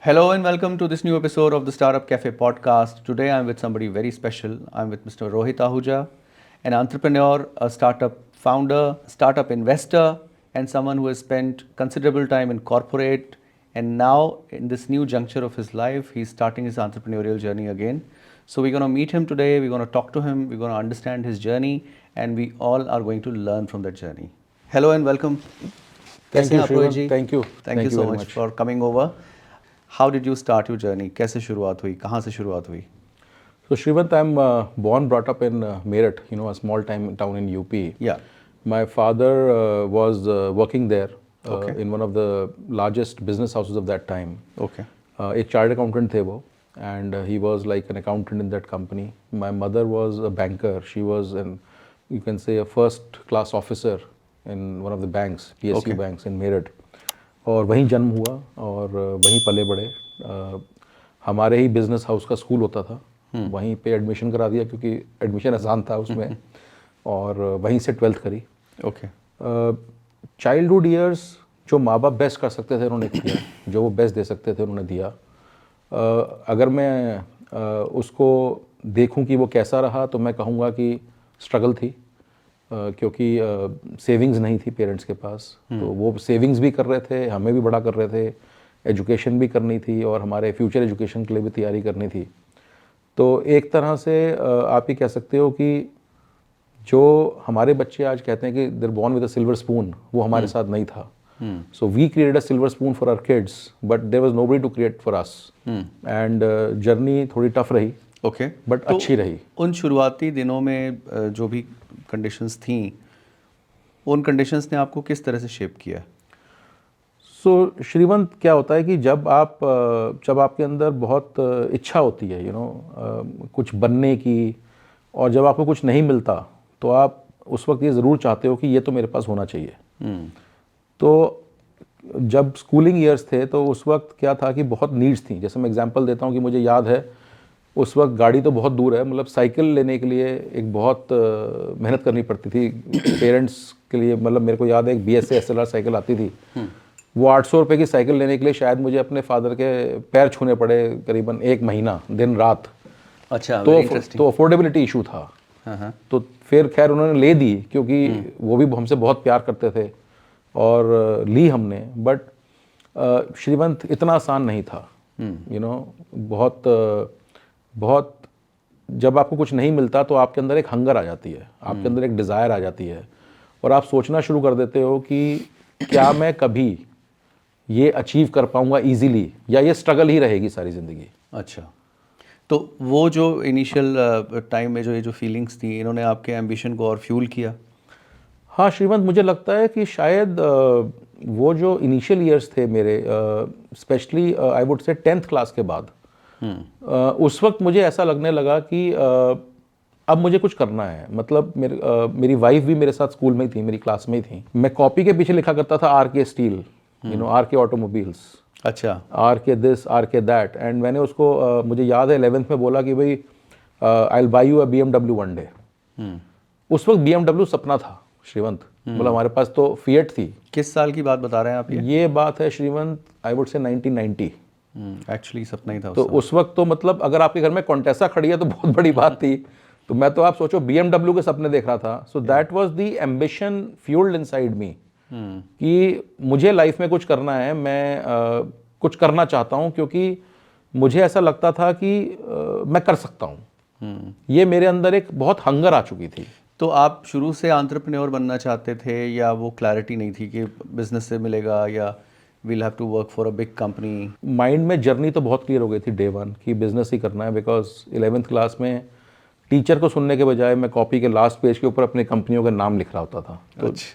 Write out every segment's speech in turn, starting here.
Hello and welcome to this new episode of the Startup Cafe podcast. Today I'm with somebody very special. I'm with Mr. Rohit Ahuja, an entrepreneur, a startup founder, startup investor, and someone who has spent considerable time in corporate. And now, in this new juncture of his life, he's starting his entrepreneurial journey again. So, we're going to meet him today, we're going to talk to him, we're going to understand his journey, and we all are going to learn from that journey. Hello and welcome. Thank कैसे you, हैं आप Rohit Shrivan. Ji? Thank you. Thank you so very much for coming over. How did you start your journey? कैसे शुरुआत हुई? कहाँ से शुरुआत हुई? So, Shrivant, I'm born, brought up in Meerut, a small town in UP. Yeah. My father was working there Okay. in one of the largest business houses of that time. Okay. एक chartered accountant थे वो, and he was like an accountant in that company. My mother was a banker. She was you can say, a first class officer in one of the banks, PSU Okay. banks in Meerut. और वहीं जन्म हुआ और वहीं पले बड़े। हमारे ही business house का स्कूल होता था, वहीं पे एडमिशन करा दिया क्योंकि एडमिशन आसान था उसमें और वहीं से 12th करी। Okay. चाइल्डहुड ईयर्स जो माँ बाप बेस्ट कर सकते थे उन्होंने किया, जो वो बेस्ट दे सकते थे उन्होंने दिया। अगर मैं उसको देखूं कि वो कैसा रहा तो मैं कहूँगा कि स्ट्रगल थी, क्योंकि सेविंग्स नहीं थी पेरेंट्स के पास। तो वो सेविंग्स भी कर रहे थे, हमें भी बड़ा कर रहे थे, एजुकेशन भी करनी थी और हमारे फ्यूचर एजुकेशन के लिए भी तैयारी करनी थी। तो एक तरह से आप ही कह सकते हो कि जो हमारे बच्चे आज कहते हैं कि देर born with a silver spoon, वो हमारे साथ नहीं था। So we created a silver spoon for our kids, but there was nobody to create for us. And journey थोड़ी टफ रही, Okay. बट तो अच्छी रही। उन शुरुआती दिनों में जो भी कंडीशंस थी, उन कंडीशंस ने आपको किस तरह से शेप किया? सो श्रीवंत, क्या होता है कि जब आपके अंदर बहुत इच्छा होती है कुछ बनने की, और जब आपको कुछ नहीं मिलता तो आप उस वक्त ये ज़रूर चाहते हो कि ये तो मेरे पास होना चाहिए। तो जब स्कूलिंग ईयर्स थे तो उस वक्त क्या था कि बहुत नीड्स थी। जैसे मैं एग्जांपल देता हूँ कि मुझे याद है उस वक्त गाड़ी तो बहुत दूर है, मतलब साइकिल लेने के लिए एक बहुत मेहनत करनी पड़ती थी पेरेंट्स के लिए। मतलब मेरे को याद है एक BSA SLR साइकिल आती थी, वो 800 रुपये की साइकिल लेने के लिए शायद मुझे अपने फादर के पैर छूने पड़े करीबन 1 महीना दिन रात। अच्छा, तो अफोर्डेबिलिटी इशू था। हाँ। तो फिर खैर उन्होंने ले दी क्योंकि वो भी हमसे बहुत प्यार करते थे और ली हमने। बट श्रीवंत, इतना आसान नहीं था। बहुत जब आपको कुछ नहीं मिलता तो आपके अंदर एक हंगर आ जाती है, आपके अंदर एक डिज़ायर आ जाती है और आप सोचना शुरू कर देते हो कि क्या मैं कभी ये अचीव कर पाऊंगा इजीली, या ये स्ट्रगल ही रहेगी सारी ज़िंदगी। अच्छा, तो वो जो इनिशियल टाइम में जो ये जो फीलिंग्स थी, इन्होंने आपके एम्बिशन को और फ्यूल किया? हाँ श्रीवंत, मुझे लगता है कि शायद वो जो इनिशियल ईयर्स थे मेरे, specially I would say 10th class के बाद, उस वक्त मुझे ऐसा लगने लगा कि अब मुझे कुछ करना है। मतलब मेरी वाइफ भी मेरे साथ स्कूल में ही थी, मेरी क्लास में ही थी। मैं कॉपी के पीछे लिखा करता था RK स्टील, RK ऑटोमोबाइल्स, अच्छा, RK this, RK that. And मैंने उसको मुझे याद है 11th में बोला कि भाई I will buy you a BMW one day. उस वक्त BMW सपना था श्रीवंत, मतलब हमारे पास तो फिएट थी। किस साल की बात बता रहे हैं आप? ये बात है Shrivant, I would say 1990। Actually सपना ही था तो उस वक्त तो मतलब अगर आपके घर में कॉन्टेसा खड़ी है तो बहुत बड़ी बात थी। तो मैं तो आप सोचो BMW के सपने देख रहा था। So that was the ambition fuelled inside me कि मुझे लाइफ में कुछ करना है, मैं कुछ करना चाहता हूँ, क्योंकि मुझे ऐसा लगता था कि मैं कर सकता हूँ। ये मेरे अंदर एक बहुत हंगर आ चुकी थी। तो आप शुरू से एंटरप्रेन्योर बनना चाहते थे, या वो क्लैरिटी नहीं थी कि बिजनेस से मिलेगा या we'll have to work for a big company? Mind में जर्नी तो बहुत क्लियर हो गई थी डे वन कि बिजनेस ही करना है, बिकॉज 11th क्लास में टीचर को सुनने के बजाय मैं कॉपी के लास्ट पेज के ऊपर अपनी कंपनियों का नाम लिख रहा होता था।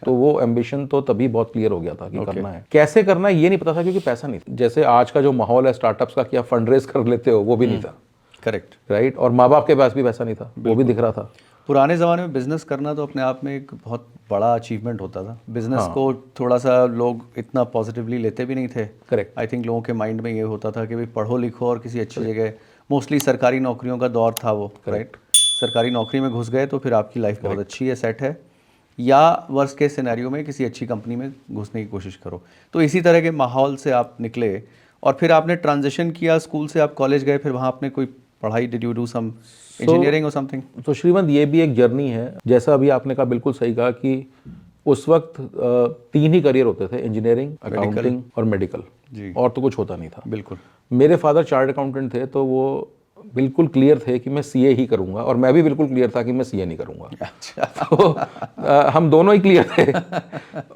तो वो एम्बिशन तो तभी बहुत क्लियर हो गया था कि करना है। कैसे करना है ये नहीं पता था क्योंकि पैसा नहीं था। जैसे आज का जो माहौल है स्टार्टअप्स का कि आप फंड रेज कर लेते हो, वो भी नहीं था। Correct, right. और माँ बाप के पास भी पैसा नहीं था, वो भी दिख रहा था। पुराने ज़माने में बिजनेस करना तो अपने आप में एक बहुत बड़ा अचीवमेंट होता था। बिजनेस को थोड़ा सा लोग इतना पॉजिटिवली लेते भी नहीं थे। करेक्ट। आई थिंक लोगों के माइंड में ये होता था कि भाई पढ़ो लिखो और किसी अच्छी जगह, मोस्टली सरकारी नौकरियों का दौर था वो, राइट। सरकारी नौकरी में घुस गए तो फिर आपकी लाइफ बहुत अच्छी है, सेट है, या वर्स्ट केस सिनेरियो में किसी अच्छी कंपनी में घुसने की कोशिश करो। तो इसी तरह के माहौल से आप निकले और फिर आपने ट्रांजिशन किया, स्कूल से आप कॉलेज गए, फिर वहाँ आपने कोई पढ़ाई, did you do some engineering और समथिंग? तो श्रीवंत, ये भी एक जर्नी है। जैसा अभी आपने कहा, बिल्कुल सही कहा कि उस वक्त 3 ही करियर होते थे, इंजीनियरिंग, अकाउंटिंग और मेडिकल, और तो कुछ होता नहीं था। बिल्कुल। मेरे फादर चार्टर्ड अकाउंटेंट थे, तो वो बिल्कुल क्लियर थे कि मैं सीए ही करूंगा, और मैं भी बिल्कुल क्लियर था कि मैं सीए नहीं करूंगा। अच्छा। तो हम दोनों ही क्लियर थे,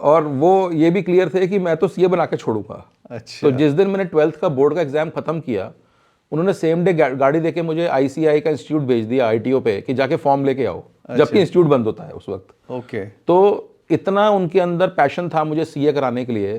और वो ये भी क्लियर थे कि मैं तो सीए बना के छोड़ूंगा। अच्छा। तो जिस दिन मैंने 12th का बोर्ड का एग्जाम खत्म किया, उन्होंने सेम डे गाड़ी देके मुझे आईसीआई का इंस्टीट्यूट भेज दिया, आईटीओ पे, कि जाके फॉर्म लेके आओ। जबकि इंस्टीट्यूट बंद होता है उस वक्त। ओके। तो इतना उनके अंदर पैशन था मुझे सीए कराने के लिए,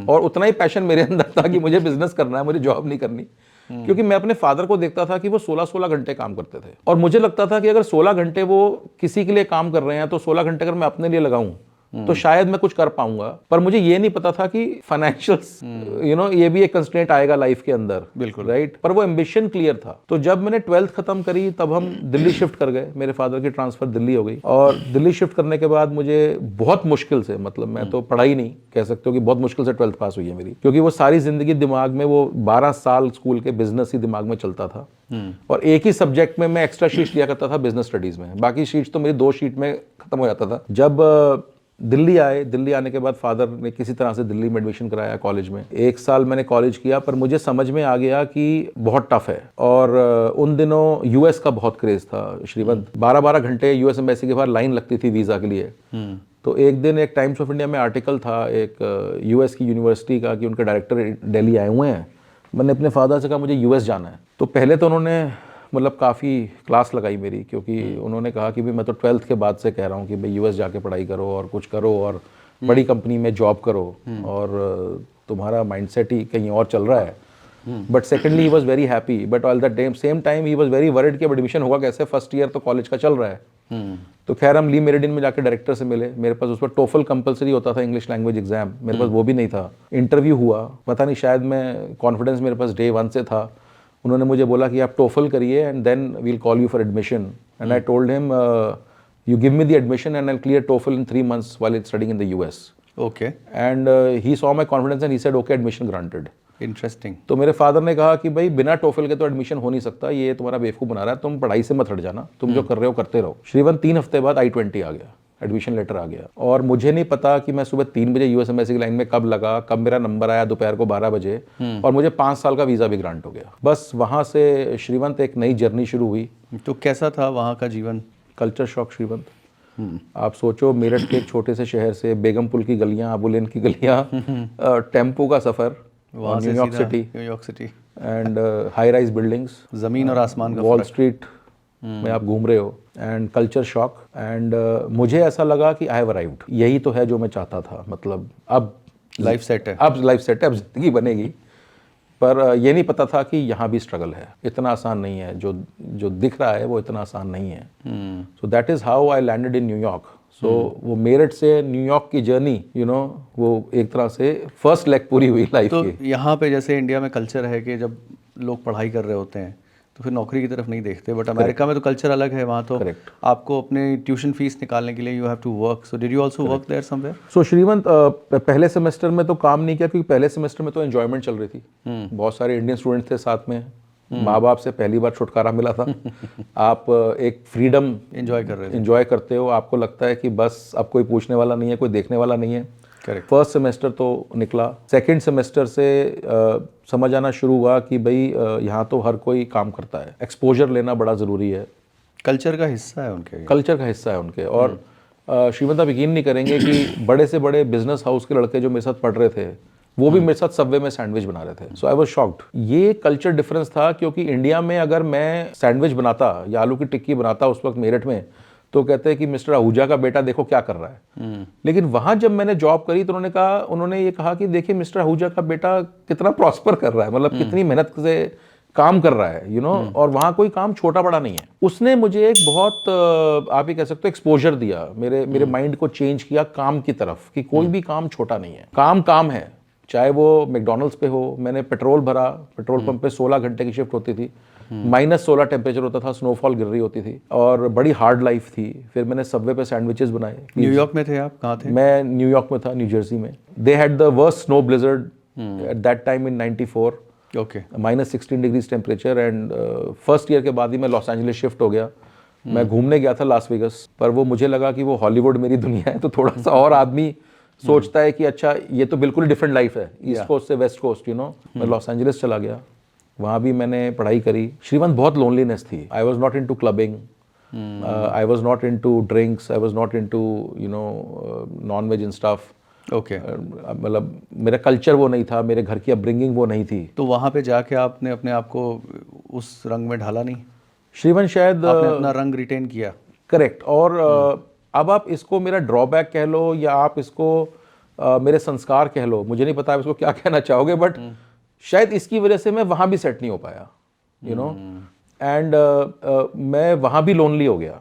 और उतना ही पैशन मेरे अंदर था कि मुझे बिजनेस करना है, मुझे जॉब नहीं करनी। क्योंकि मैं अपने फादर को देखता था कि वो 16-16 घंटे काम करते थे, और मुझे लगता था कि अगर 16 घंटे वो किसी के लिए काम कर रहे हैं, तो 16 घंटे अगर मैं अपने लिए लगाऊं तो शायद मैं कुछ कर पाऊंगा। पर मुझे ये नहीं पता था कि फाइनेंशियल ये भी एक कंस्ट्रेंट आएगा लाइफ के अंदर। बिल्कुल। राइट। पर वो एम्बिशन क्लियर था। तो जब मैंने 12th खत्म करी, तब हम दिल्ली शिफ्ट कर गए। मेरे फादर की ट्रांसफर दिल्ली हो गई, और दिल्ली शिफ्ट करने के बाद मुझे बहुत मुश्किल से, मतलब मैं तो पढ़ा ही नहीं कह सकते हो कि बहुत मुश्किल से 12th पास हुई है मेरी, क्योंकि वो सारी जिंदगी दिमाग में, वो 12 साल स्कूल के बिजनेस ही दिमाग में चलता था। और एक ही सब्जेक्ट में मैं एक्स्ट्रा शीट लिया करता था, बिजनेस स्टडीज में। बाकी शीट्स तो मेरी 2 शीट में खत्म हो जाता था। जब दिल्ली आए, दिल्ली आने के बाद फादर ने किसी तरह से दिल्ली में एडमिशन कराया कॉलेज में। 1 साल मैंने कॉलेज किया, पर मुझे समझ में आ गया कि बहुत टफ है। और उन दिनों यूएस का बहुत क्रेज था श्रीवंत। 12-12 घंटे यूएस एम्बेसी के बाहर लाइन लगती थी वीजा के लिए। तो एक दिन एक टाइम्स ऑफ इंडिया में आर्टिकल था एक यूएस की यूनिवर्सिटी का, कि उनके डायरेक्टर दिल्ली आए हुए हैं। मैंने अपने फादर से कहा मुझे यूएस जाना है। तो पहले तो उन्होंने मतलब काफ़ी क्लास लगाई मेरी, क्योंकि उन्होंने कहा कि भाई मैं तो 12th के बाद से कह रहा हूँ कि भाई यूएस जाके पढ़ाई करो और कुछ करो और बड़ी कंपनी में जॉब करो, और तुम्हारा माइंडसेट ही कहीं और चल रहा है। But secondly he was very happy, but all the same time he was very worried कि अब एडमिशन होगा कैसे, फर्स्ट ईयर तो कॉलेज का चल रहा है। तो खैर हम ली मेरिडियन में जाकर डायरेक्टर से मिले। मेरे पास उस पर टोफल कंपलसरी होता था, इंग्लिश लैंग्वेज एग्जाम, मेरे पास वो भी नहीं था। इंटरव्यू हुआ, पता नहीं शायद मैं कॉन्फिडेंस मेरे पास डे 1 से था। उन्होंने मुझे बोला कि आप टोफल करिए and then we'll call you for admission. And I told him you give me the admission and I clear TOEFL in 3 months while studying in the US. Okay. And he saw my confidence and he said okay, admission granted. Interesting. तो मेरे father ने कहा कि भाई बिना TOEFL के तो admission हो नहीं सकता, ये तुम्हारा बेवकूफ़ बना रहा है, तुम पढ़ाई से मत हट जाना, तुम जो कर रहे हो करते रहो। श्रीवंत 3 हफ्ते बाद I-20 आ गया, एडमिशन लेटर आ गया। और मुझे नहीं पता कि मैं सुबह 3 बजे यूएस एम्बेसी की लाइन में कब लगा, कब मेरा नंबर आया दोपहर को 12 बजे, और मुझे 5 साल का वीज़ा भी ग्रांट हो गया। बस वहाँ से श्रीवंत एक नई जर्नी शुरू हुई। तो कैसा था वहाँ का जीवन? Culture shock Shrivant. आप सोचो, मेरठ के एक छोटे से शहर से बेगमपुल की गलियाँ, अबुलेन की गलियाँ, टेम्पो का सफ़र, New York city and high rise buildings, ज़मीन और आसमान का वॉल स्ट्रीट में आप घूम रहे हो, एंड कल्चर शॉक। एंड मुझे ऐसा लगा कि आई हैव अराइव्ड, यही तो है जो मैं चाहता था। मतलब अब लाइफ सेट है, अब लाइफ सेट है, अब जिंदगी बनेगी। पर ये नहीं पता था कि यहाँ भी स्ट्रगल है, इतना आसान नहीं है, जो दिख रहा है वो इतना आसान नहीं है। So that is how I landed in New York. So वो मेरठ से न्यूयॉर्क की जर्नी, वो एक तरह से फर्स्ट लेग पूरी हुई लाइफ तो की। यहाँ पे जैसे इंडिया में कल्चर है कि जब लोग पढ़ाई कर रहे होते हैं तो फिर नौकरी की तरफ नहीं देखते, बट अमेरिका में तो कल्चर अलग है। वहाँ तो आपको अपने ट्यूशन फीस निकालने के लिए you have to work. So did you also work there somewhere? So Shrivant, पहले सेमेस्टर में तो काम नहीं किया, क्योंकि पहले सेमेस्टर में तो एंजॉयमेंट चल रही थी। बहुत सारे इंडियन स्टूडेंट्स थे साथ में, माँ बाप से पहली बार छुटकारा मिला था। आप एक फ्रीडम एंजॉय करते हो, आपको लगता है कि बस अब कोई पूछने वाला नहीं है, कोई देखने वाला नहीं है। करेक्ट। फर्स्ट सेमेस्टर तो निकला, सेकंड सेमेस्टर से समझ आना शुरू हुआ कि भाई यहाँ तो हर कोई काम करता है, एक्सपोजर लेना बड़ा ज़रूरी है। कल्चर का हिस्सा है उनके, कल्चर का हिस्सा है उनके। और श्रीवंत, आप यकीन नहीं करेंगे कि बड़े से बड़े बिजनेस हाउस के लड़के जो मेरे साथ पढ़ रहे थे, वो भी मेरे साथ सबवे में सैंडविच बना रहे थे। सो आई वाज शॉक्ड। ये कल्चर डिफरेंस था, क्योंकि इंडिया में अगर मैं सैंडविच बनाता या आलू की टिक्की बनाता उस वक्त मेरठ में, तो कहते हैं कि मिस्टर आहूजा का बेटा देखो क्या कर रहा है। लेकिन वहां जब मैंने जॉब करी तो उन्होंने ये कहा कि देखिए मिस्टर आहूजा का बेटा कितना प्रॉस्पर कर रहा है, मतलब कितनी मेहनत से काम कर रहा है, और वहां कोई काम छोटा बड़ा नहीं है। उसने मुझे एक बहुत आप ये कह सकते हो एक्सपोजर दिया, मेरे माइंड को चेंज किया काम की तरफ, कि कोई भी काम छोटा नहीं है, काम है। चाहे वो मैकडॉनल्ड्स पे हो, मैंने पेट्रोल भरा, पेट्रोल पंप पे 16 घंटे की शिफ्ट होती थी, -16 टेम्परेचर होता था, स्नोफॉल गिर रही होती थी, और बड़ी हार्ड लाइफ थी। फिर मैंने सबवे पे सैंडविचेस बनाए। न्यूयॉर्क में थे आप? कहाँ थे? मैं न्यूयॉर्क में था, न्यू जर्सी में। They had the worst snow blizzard eight that time in 94। Okay -16 degrees temperature. And first year के बाद ही मैं लॉस एंजलिस शिफ्ट हो गया। मैं घूमने गया था लास वेगस, पर वो मुझे लगा कि वो हॉलीवुड मेरी दुनिया है, तो थोड़ा सा और आदमी सोचता है कि अच्छा ये तो बिल्कुल डिफरेंट लाइफ है, ईस्ट कोस्ट से वेस्ट कोस्ट, यू नो। मैं लॉस एंजलिस चला गया, वहाँ भी मैंने पढ़ाई करी। श्रीवंत बहुत लोनलीनेस थी। I was not into clubbing, I was not into drinks, I was not into you know non veg in stuff. Okay मतलब मेरा कल्चर वो नहीं था, मेरे घर की अपब्रिंगिंग वो नहीं थी। तो वहाँ पे जाके आपने अपने आप को उस रंग में ढाला नहीं? श्रीवंत शायद आपने अपना रंग रिटेन किया? करेक्ट। और अब आप इसको मेरा ड्रॉबैक कह लो या आप इसको मेरे संस्कार कह लो, मुझे नहीं पता आप इसको क्या कहना चाहोगे, बट शायद इसकी वजह से मैं वहाँ भी सेट नहीं हो पाया, यू नो। एंड मैं वहाँ भी लोनली हो गया।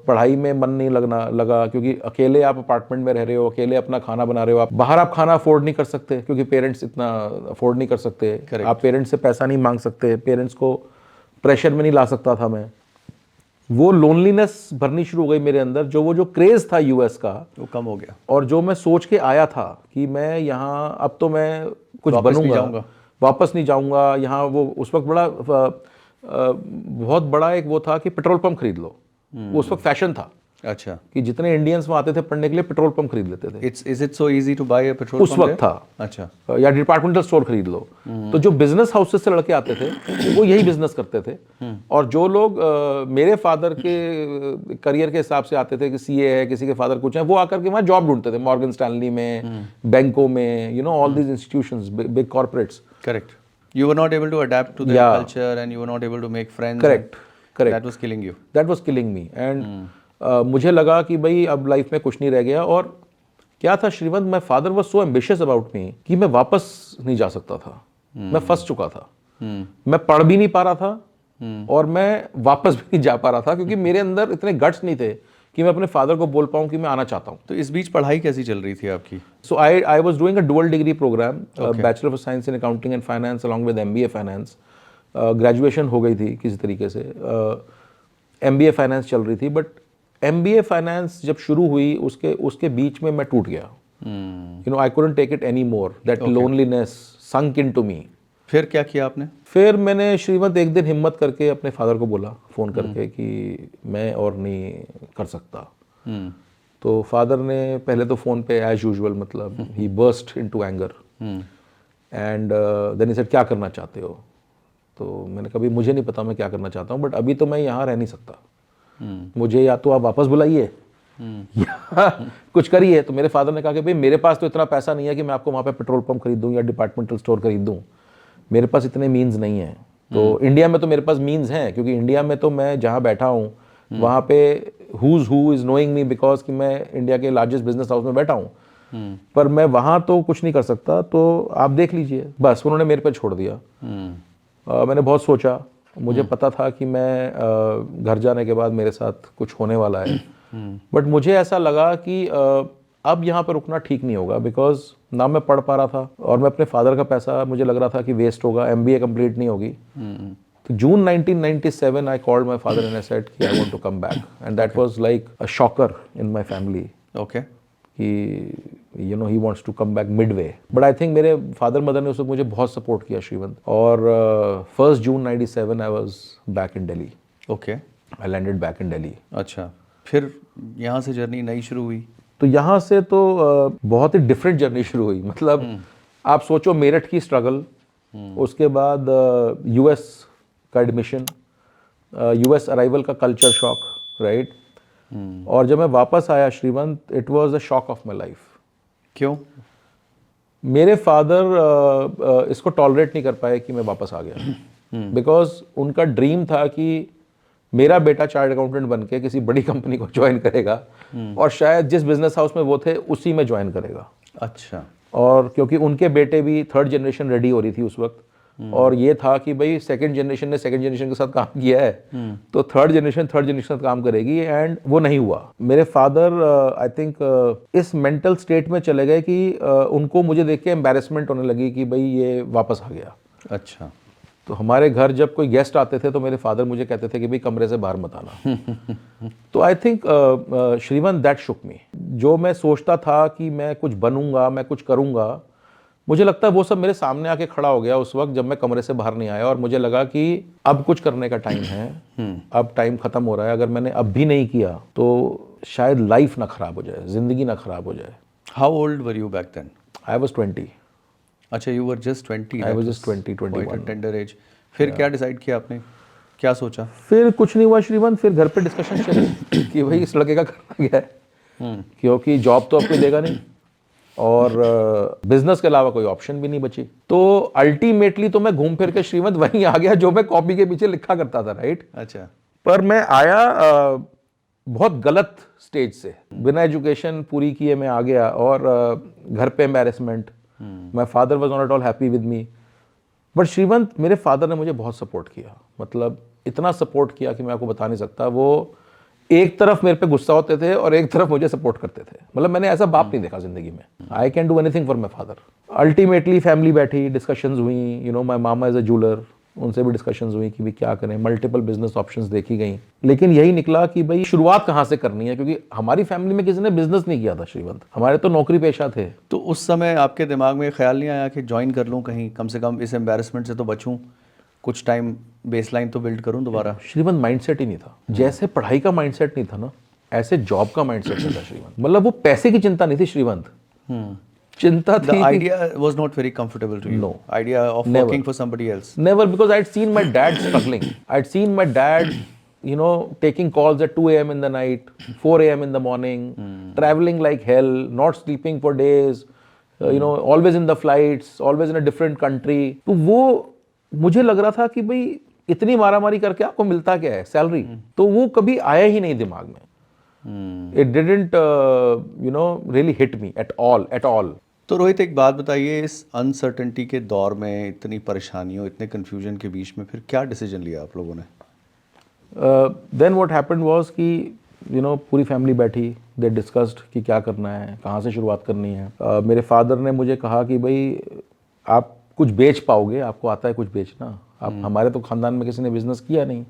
पढ़ाई में मन नहीं लगा, क्योंकि अकेले आप अपार्टमेंट में रह रहे हो, अकेले अपना खाना बना रहे हो। आप बाहर आप खाना अफोर्ड नहीं कर सकते क्योंकि पेरेंट्स इतना अफोर्ड नहीं कर सकते। आप पेरेंट्स से पैसा नहीं मांग सकते, पेरेंट्स को प्रेशर में नहीं ला सकता था मैं। वो लोनलीनेस भरनी शुरू हो गई मेरे अंदर। वो जो क्रेज था यूएस का वो कम हो गया, और जो मैं सोच के आया था कि मैं यहाँ अब तो मैं कुछ बनूंगा, वापस नहीं जाऊंगा यहाँ। वो उस वक्त बड़ा बहुत बड़ा एक वो था कि पेट्रोल पंप खरीद लो, वो उस वक्त फैशन था। अच्छा, कि जितने इंडियंस वहाँ आते थे पढ़ने के लिए पेट्रोल पंप खरीद लेते थे। Is it so easy to buy a petrol उस वक्त था। अच्छा, या डिपार्टमेंटल स्टोर खरीद लो। तो जो बिजनेस हाउसेस से लड़के आते थे वो यही बिजनेस करते थे। और जो लोग मेरे फादर के करियर के हिसाब से आते थे कि सीए है, किसी के फादर कुछ है, वो आकर के वहाँ जॉब ढूंढते थे, मॉर्गन स्टैनली में, बैंकों में, you know, all these institutions, big corporates. Correct. You were not able to adapt to their culture and you were not able to make friends. Correct. That was killing you. That was killing me. And मुझे लगा कि भाई अब life में कुछ नहीं रह गया। और क्या था Shrivant, my father was so ambitious about me कि मैं वापस नहीं जा सकता था। मैं फंस चुका था। मैं पढ़ भी नहीं पा रहा था और मैं वापस भी नहीं जा पा रहा था, क्योंकि मेरे अंदर इतने गट्स नहीं थे कि मैं अपने फादर को बोल पाऊँ कि मैं आना चाहता हूँ। तो इस बीच पढ़ाई कैसी चल रही थी आपकी? So I was doing a dual degree programme, bachelor of science in accounting and finance along with MBA finance. Graduation हो गई थी किसी तरीके से, एमबीए फाइनेंस चल रही थी। बट एमबीए फाइनेंस जब शुरू हुई उसके बीच में मैं टूट गया। You know, I couldn't take it any more, that loneliness sunk into me. फिर क्या किया आपने? फिर मैंने श्रीवंत एक दिन हिम्मत करके अपने फादर को बोला फ़ोन करके कि मैं और नहीं कर सकता। तो फादर ने पहले तो फ़ोन पे एज यूजुअल, मतलब he burst into anger and then he said क्या करना चाहते हो? तो मैंने कहा मुझे नहीं पता मैं क्या करना चाहता हूँ, बट अभी तो मैं यहाँ रह नहीं सकता। मुझे या तो आप वापस बुलाइए या कुछ करिए। तो मेरे फादर ने कहा कि भाई मेरे पास तो इतना पैसा नहीं है कि मैं आपको वहाँ पे पेट्रोल पंप खरीद दूँ या डिपार्टमेंटल स्टोर खरीद दूँ। मेरे पास इतने मीन्स नहीं है। तो इंडिया में तो मेरे पास मीन्स हैं, क्योंकि इंडिया में तो मैं जहाँ बैठा हूँ वहाँ पे who is knowing me because कि मैं इंडिया के लार्जेस्ट बिजनेस हाउस में बैठा हूँ। पर मैं वहाँ तो कुछ नहीं कर सकता, तो आप देख लीजिए। बस उन्होंने मेरे पे छोड़ दिया। मैंने बहुत सोचा, मुझे पता था कि मैं घर जाने के बाद मेरे साथ कुछ होने वाला है। बट मुझे ऐसा लगा कि अब यहाँ पर रुकना ठीक नहीं होगा, बिकॉज ना मैं पढ़ पा रहा था और मैं अपने फादर का पैसा मुझे लग रहा था कि वेस्ट होगा, एमबीए कंप्लीट नहीं होगी। तो June 1997 I called my father and I said कि I want to come back, and that was like a shocker in my family. Okay, कि you know he wants to come back midway. But I think मेरे father mother ने उस वक्त मुझे बहुत support किया श्रीवंत। और 1 जून 97 I was back in Delhi. Okay, I landed back in Delhi. अच्छा, फिर यहाँ से जर्नी नई शुरू हुई? तो यहाँ से तो बहुत ही डिफरेंट जर्नी शुरू हुई। मतलब आप सोचो, मेरठ की स्ट्रगल, उसके बाद यूएस का एडमिशन, यूएस अराइवल का कल्चर शॉक, राइट। और जब मैं वापस आया Shrivant, it was a shock of my life. क्यों? मेरे फादर इसको टॉलरेट नहीं कर पाए कि मैं वापस आ गया, बिकॉज उनका ड्रीम था कि मेरा बेटा चार्टर्ड अकाउंटेंट बन के किसी बड़ी कंपनी को ज्वाइन करेगा और शायद जिस बिजनेस हाउस में वो थे उसी में ज्वाइन करेगा। अच्छा। और क्योंकि उनके बेटे भी थर्ड जनरेशन रेडी हो रही थी उस वक्त, और ये था कि भाई सेकंड जनरेशन ने सेकंड जनरेशन के साथ काम किया है, तो थर्ड जनरेशन के साथ काम करेगी, एंड वो नहीं हुआ। मेरे फादर आई थिंक इस मेंटल स्टेट में चले गए कि उनको मुझे देख के एम्बैरेसमेंट होने लगी कि भाई ये वापस आ गया। अच्छा। तो हमारे घर जब कोई गेस्ट आते थे तो मेरे फादर मुझे कहते थे कि भाई कमरे से बाहर मत आना। तो आई थिंक श्रीवंत, दैट शुक मी। जो मैं सोचता था कि मैं कुछ बनूंगा, मैं कुछ करूंगा, मुझे लगता है वो सब मेरे सामने आके खड़ा हो गया उस वक्त जब मैं कमरे से बाहर नहीं आया और मुझे लगा कि अब कुछ करने का टाइम है, अब टाइम खत्म हो रहा है। अगर मैंने अब भी नहीं किया तो शायद लाइफ ना खराब हो जाए, जिंदगी ना खराब हो जाए। How old were you back then? I was 20। अच्छा, you were just 20? I was just 20, 21। Tender age. फिर क्या डिसाइड किया आपने, क्या सोचा? फिर कुछ नहीं हुआ श्रीवंत, फिर घर पे डिस्कशन चली कि भाई इस लड़के का करना क्या है, क्योंकि जॉब तो अब कोई देगा नहीं और बिजनेस के अलावा कोई ऑप्शन भी नहीं बची। तो अल्टीमेटली तो मैं घूम फिर के श्रीवंत वहीं आ गया जो मैं कॉपी के पीछे लिखा करता था, राइट। अच्छा। पर मैं आया बहुत गलत स्टेज से, बिना एजुकेशन पूरी किए मैं आ गया और घर पे embarrassment. My father was not at all happy with me, but Shrivant मेरे फादर ने मुझे बहुत सपोर्ट किया, मतलब इतना सपोर्ट किया कि मैं आपको बता नहीं सकता। वो एक तरफ मेरे पे गुस्सा होते थे और एक तरफ मुझे सपोर्ट करते थे, मतलब मैंने ऐसा बाप नहीं देखा जिंदगी में। I can do anything for my father. Ultimately family बैठी, डिस्कशंस हुई, you know my mama is a jeweller, उनसे भी डिस्कशंस हुई कि भाई क्या करें, मल्टीपल बिजनेस ऑप्शंस देखी गई, लेकिन यही निकला कि भाई शुरुआत कहाँ से करनी है, क्योंकि हमारी फैमिली में किसी ने बिजनेस नहीं किया था श्रीवंत, हमारे तो नौकरी पेशा थे। तो उस समय आपके दिमाग में ख्याल नहीं आया कि ज्वाइन कर लूँ कहीं, कम से कम इस एम्बैरेसमेंट से तो बचूं, कुछ टाइम बेसलाइन तो बिल्ड करूं दोबारा? श्रीवंत माइंडसेट ही नहीं था। जैसे पढ़ाई का माइंडसेट नहीं था ना, ऐसे जॉब का माइंडसेट नहीं था श्रीवंत। मतलब वो पैसे की चिंता नहीं थी श्रीवंत, चिंता The थी idea was not very comfortable to you? No. Idea of Never. working for somebody else? never, because I'd seen my dad struggling. I'd seen my dad, you know, taking calls at 2 a.m. in the night, 4 a.m. in the morning, traveling like hell, not sleeping for days, you know, always in the flights, always in a different country. तो वो मुझे लग रहा था कि भाई इतनी मारामारी करके आपको मिलता क्या है, सैलरी? तो वो कभी आया ही नहीं दिमाग में। It didn't, you know, really hit me at all. तो रोहित, एक बात बताइए, इस अनसर्टेनिटी के दौर में, इतनी परेशानियों, इतने कंफ्यूजन के बीच में फिर क्या डिसीजन लिया आप लोगों ने? देन व्हाट हैपेंड वाज कि यू नो पूरी फैमिली बैठी, दे डिस्कस्ड कि क्या करना है, कहाँ से शुरुआत करनी है। मेरे फादर ने मुझे कहा कि भाई आप कुछ बेच पाओगे, आपको आता है कुछ बेचना, आप हमारे तो खानदान में किसी ने बिजनेस किया नहीं,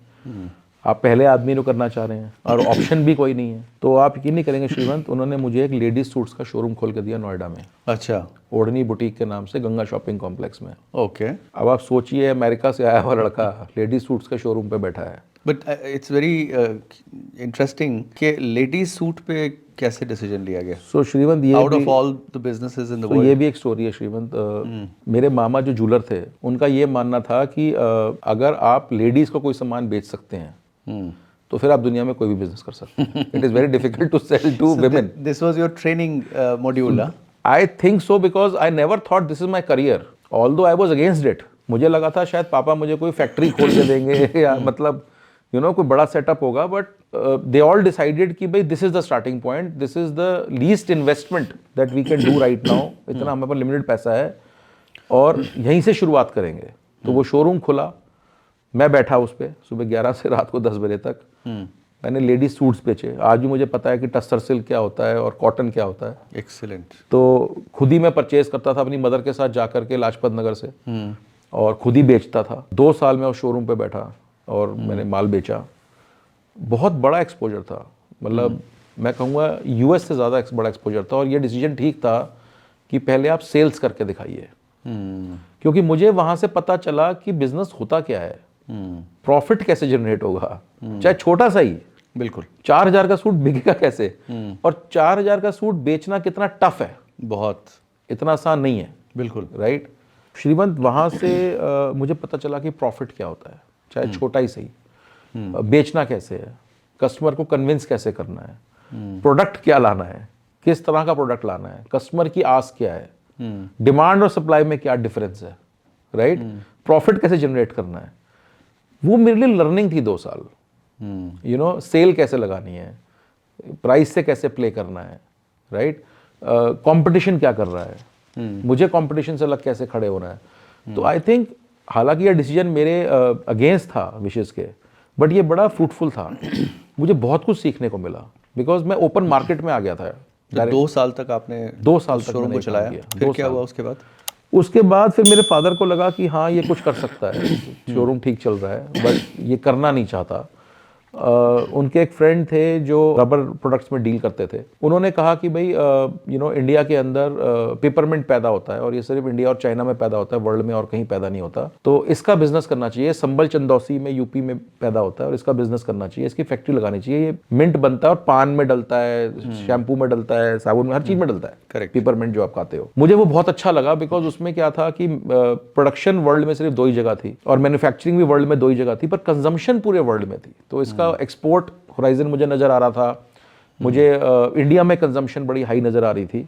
आप पहले आदमी को करना चाह रहे हैं और ऑप्शन भी कोई नहीं है, तो आप यकीन नहीं करेंगे श्रीवंत, उन्होंने मुझे एक लेडीज सूट्स का शोरूम खोल के दिया नोएडा में। अच्छा। ओढ़नी बुटीक के नाम से, गंगा शॉपिंग कॉम्प्लेक्स में। ओके। अब आप सोचिए, अमेरिका से आया हुआ लड़का लेडीज सूट्स के शोरूम पे बैठा है। बट इट्स वेरी इंटरेस्टिंग कि लेडीज सूट पे कैसे डिसीजन लिया गया? सो श्रीवंत, ये out of all the businesses in the तो वर्ल्ड। ये भी एक स्टोरी है श्रीवंत। मेरे मामा जो जूलर थे, उनका ये मानना था कि अगर आप लेडीज को कोई सामान बेच सकते हैं तो फिर आप दुनिया में कोई भी बिजनेस कर सकते हैं। It is very difficult to sell to women. This was your training module? I think so, because I never thought this is my career, although I was against it. मुझे लगा था शायद पापा मुझे कोई फैक्ट्री खोल के देंगे या मतलब यू नो कोई बड़ा सेटअप होगा, बट दे ऑल डिसाइडेड कि भाई this is the starting point, this is the least investment that we can do right now. इतना हमारे पास लिमिटेड पैसा है और यहीं से शुरुआत करेंगे। तो वो शोरूम खुला, मैं बैठा उस पर सुबह 11 से रात को 10 बजे तक। मैंने लेडीज सूट्स बेचे। आज भी मुझे पता है कि टस्सर सिल्क क्या होता है और कॉटन क्या होता है। एक्सीलेंट। तो खुद ही मैं परचेज करता था अपनी मदर के साथ जाकर के लाजपत नगर से, और खुद ही बेचता था। 2 साल में उस शोरूम पे बैठा और मैंने माल बेचा। बहुत बड़ा एक्सपोजर था, मतलब मैं कहूँगा यूएस से ज़्यादा बड़ा एक्सपोजर था। और ये डिसीजन ठीक था कि पहले आप सेल्स करके दिखाइए, क्योंकि मुझे वहाँ से पता चला कि बिजनेस होता क्या है, प्रॉफिट कैसे जनरेट होगा, चाहे छोटा सा ही। बिल्कुल। 4000 का सूट बिकेगा कैसे, और 4000 का सूट बेचना कितना टफ है, बहुत, इतना आसान नहीं है। बिल्कुल राइट श्रीवंत, वहाँ से मुझे पता चला कि प्रॉफिट क्या होता है, चाहे छोटा ही सही। बेचना कैसे है, कस्टमर को कन्विंस कैसे करना है, प्रोडक्ट क्या लाना है, किस तरह का प्रोडक्ट लाना है, कस्टमर की आस क्या है, डिमांड और सप्लाई में क्या डिफरेंस है, राइट, प्रॉफिट कैसे जनरेट करना है। वो मेरे लिए लर्निंग थी 2 साल। यू नो सेल कैसे लगानी है, प्राइस से कैसे प्ले करना है, राइट, कंपटीशन क्या कर रहा है, मुझे कंपटीशन से अलग कैसे खड़े होना है। तो आई थिंक हालांकि ये डिसीजन मेरे अगेंस्ट था विशेष के, बट ये बड़ा फ्रूटफुल था। मुझे बहुत कुछ सीखने को मिला, बिकॉज मैं ओपन मार्केट में आ गया था। 2 साल तक आपने 2 साल तक शोरूम को चलाया, फिर क्या हुआ उसके बाद? उसके बाद फिर मेरे फादर को लगा कि हाँ ये कुछ कर सकता है, शोरूम ठीक चल रहा है, बट ये करना नहीं चाहता। उनके एक फ्रेंड थे जो रबर प्रोडक्ट्स में डील करते थे। उन्होंने कहा कि भाई इंडिया के अंदर पेपरमिंट पैदा होता है और ये सिर्फ इंडिया और चाइना में पैदा होता है, वर्ल्ड में और कहीं पैदा नहीं होता, तो इसका बिजनेस करना चाहिए। संबल चंदौसी में यूपी में पैदा होता है और इसका बिजनेस करना चाहिए, इसकी फैक्ट्री लगानी चाहिए। ये मिंट बनता है और पान में डलता है, शैम्पू में डलता है, साबुन में, हर चीज में डलता है। Correct. पेपरमिंट जो आप खाते हो, मुझे वो बहुत अच्छा लगा बिकॉज उसमें क्या था कि प्रोडक्शन वर्ल्ड में सिर्फ 2 ही जगह थी और मैन्युफैक्चरिंग भी वर्ल्ड में 2 ही जगह थी, पर कंजम्पशन पूरे वर्ल्ड में थी। तो इसका एक्सपोर्ट होराइजन मुझे नजर आ रहा था। मुझे इंडिया में कंजम्पशन बड़ी हाई नजर आ रही थी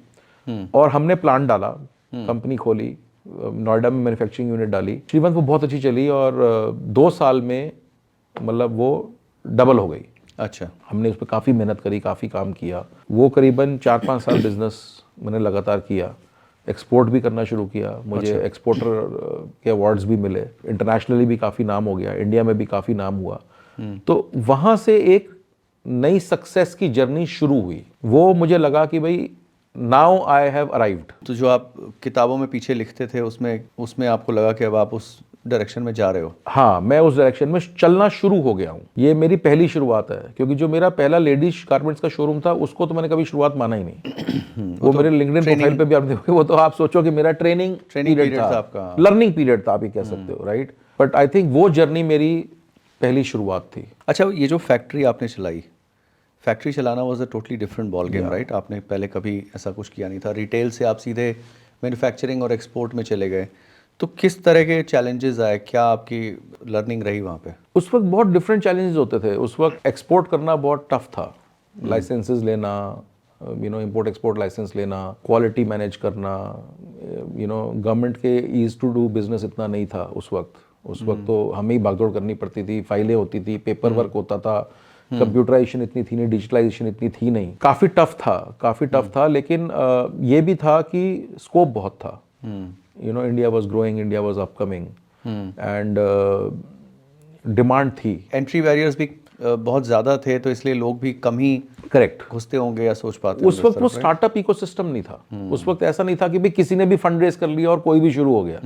और हमने प्लांट डाला, कंपनी खोली, नोएडा में मैन्युफैक्चरिंग यूनिट डाली। श्रीमंत वो बहुत अच्छी चली और 2 साल में मतलब वो डबल हो गई। अच्छा। हमने उस पर काफ़ी मेहनत करी, काफ़ी काम किया। वो करीबन 4-5 साल बिजनेस मैंने लगातार किया, एक्सपोर्ट भी करना शुरू किया। मुझे एक्सपोर्टर के अवार्ड्स भी मिले, इंटरनेशनली भी काफ़ी नाम हो गया, इंडिया में भी काफ़ी नाम हुआ। तो वहाँ से एक नई सक्सेस की जर्नी शुरू हुई। वो मुझे लगा कि भाई नाउ आई हैव अराइव्ड। तो जो आप किताबों में पीछे लिखते थे उसमें आपको लगा कि अब आप उस डायरेक्शन में जा रहे हो? हाँ, मैं उस डायरेक्शन में चलना शुरू हो गया हूँ। ये मेरी पहली शुरुआत है, क्योंकि जो मेरा पहला लेडीज गारमेंट्स का शोरूम था उसको तो मैंने कभी शुरुआत माना ही नहीं। वो मेरे लिंक्डइन प्रोफाइल पे भी आप देखोगे, वो तो आप सोचो कि मेरा ट्रेनिंग पीरियड था आपका, लर्निंग पीरियड था, आप ये कह सकते हो, राइट। बट आई थिंक वो जर्नी मेरी पहली शुरुआत थी। अच्छा, ये जो फैक्ट्री आपने चलाई, फैक्ट्री चलाना was a totally different ball game, right? आपने पहले कभी ऐसा कुछ किया नहीं था। रिटेल से आप सीधे मैन्युफैक्चरिंग और एक्सपोर्ट में चले गए, तो किस तरह के चैलेंजेस आए? क्या आपकी लर्निंग रही वहाँ पे? उस वक्त बहुत डिफरेंट चैलेंजेस होते थे। उस वक्त एक्सपोर्ट करना बहुत टफ था। लाइसेंसेस लेना, इंपोर्ट एक्सपोर्ट लाइसेंस लेना, क्वालिटी मैनेज करना, गवर्नमेंट के ईज टू डू बिजनेस इतना नहीं था उस वक्त। उस वक्त तो हमें ही भागदौड़ करनी पड़ती थी, फाइलें होती थी, पेपर वर्क होता था, कंप्यूटराइजेशन इतनी थी नहीं, डिजिटलाइजेशन इतनी थी नहीं। काफ़ी टफ था, लेकिन ये भी था कि स्कोप बहुत था। India was growing, India was upcoming and demand थी। एंट्री बैरियर्स भी बहुत ज़्यादा थे, तो इसलिए लोग भी कम ही करेक्ट घुसते होंगे या सोच पाते उस वक्त वो स्टार्टअप इकोसिस्टम नहीं था। उस वक्त ऐसा नहीं था कि भाई किसी ने भी फंड रेज कर लिया और कोई भी शुरू हो गया।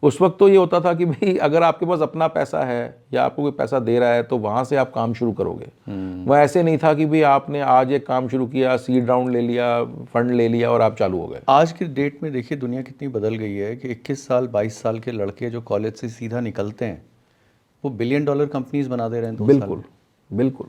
उस वक्त तो ये होता था कि भाई अगर आपके पास अपना पैसा है या आपको कोई पैसा दे रहा है तो वहां से आप काम शुरू करोगे। वो ऐसे नहीं था कि भाई आपने आज एक काम शुरू किया, सीड राउंड ले लिया, फंड ले लिया और आप चालू हो गए। आज की डेट में देखिए दुनिया कितनी बदल गई है कि 21 साल 22 साल के लड़के जो कॉलेज से सीधा निकलते हैं वो $1 बिलियन कंपनीज बना दे रहे हैं 2 साल में। बिल्कुल।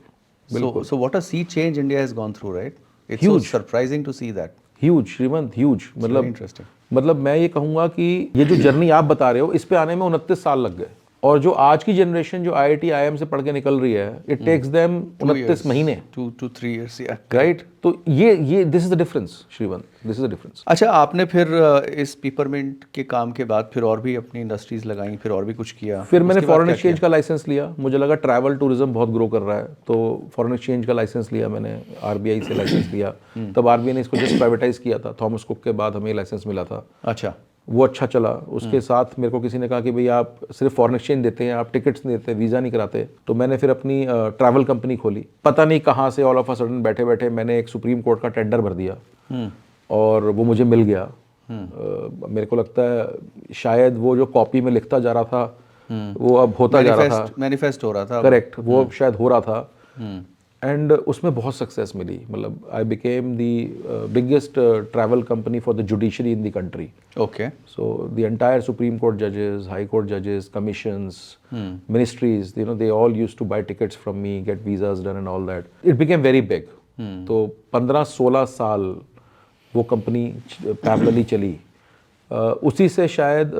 So what a sea change India has gone through, right? It's so surprising to see that. Huge Shrimant, huge. मतलब interesting. मतलब मैं ये कहूँगा कि ये जो जर्नी आप बता रहे हो, इस पे आने में 29 साल लग गए। और जो आज की जनरेशन जो IIT IIM से पढ़ के निकल रही है, इट टेक्स देम 29 महीने, 2 to 3 years, yeah. राइट। तो ये this is the difference Shrivant, this is the difference. अच्छा, आपने फिर इस पेपरमिंट के काम के बाद फिर और भी अपनी इंडस्ट्रीज लगाई, फिर और भी कुछ किया? फिर मैंने फॉरेन एक्सचेंज का लाइसेंस लिया। मुझे लगा ट्रैवल टूरिज्म बहुत ग्रो कर रहा है, तो फॉरेन एक्सचेंज का लाइसेंस लिया मैंने, RBI से लाइसेंस लिया। तब RBI ने इसको जस्ट प्राइवेटाइज किया था, थॉमस कुक के बाद हमें लाइसेंस मिला था। अच्छा, वो अच्छा चला। उसके साथ मेरे को किसी ने कहा कि भाई आप सिर्फ फॉरेन एक्सचेंज देते हैं, आप टिकट्स नहीं देते, वीज़ा नहीं कराते। तो मैंने फिर अपनी ट्रैवल कंपनी खोली। पता नहीं कहाँ से ऑल ऑफ अ सडन बैठे बैठे मैंने एक सुप्रीम कोर्ट का टेंडर भर दिया और वो मुझे मिल गया। मेरे को लगता है शायद वो जो कॉपी में लिखता जा रहा था वो अब होता जा रहा था, मैनिफेस्ट हो रहा था। करेक्ट, वो शायद हो रहा था। एंड उसमें बहुत सक्सेस मिली। मतलब I became the biggest travel company for the judiciary in the country. Okay. So the entire Supreme Court judges, High Court judges, commissions, ministries, they all used to buy tickets from me, get visas done and all that. It became very big. तो 15-16 साल वो company parallelly चली। उसी से शायद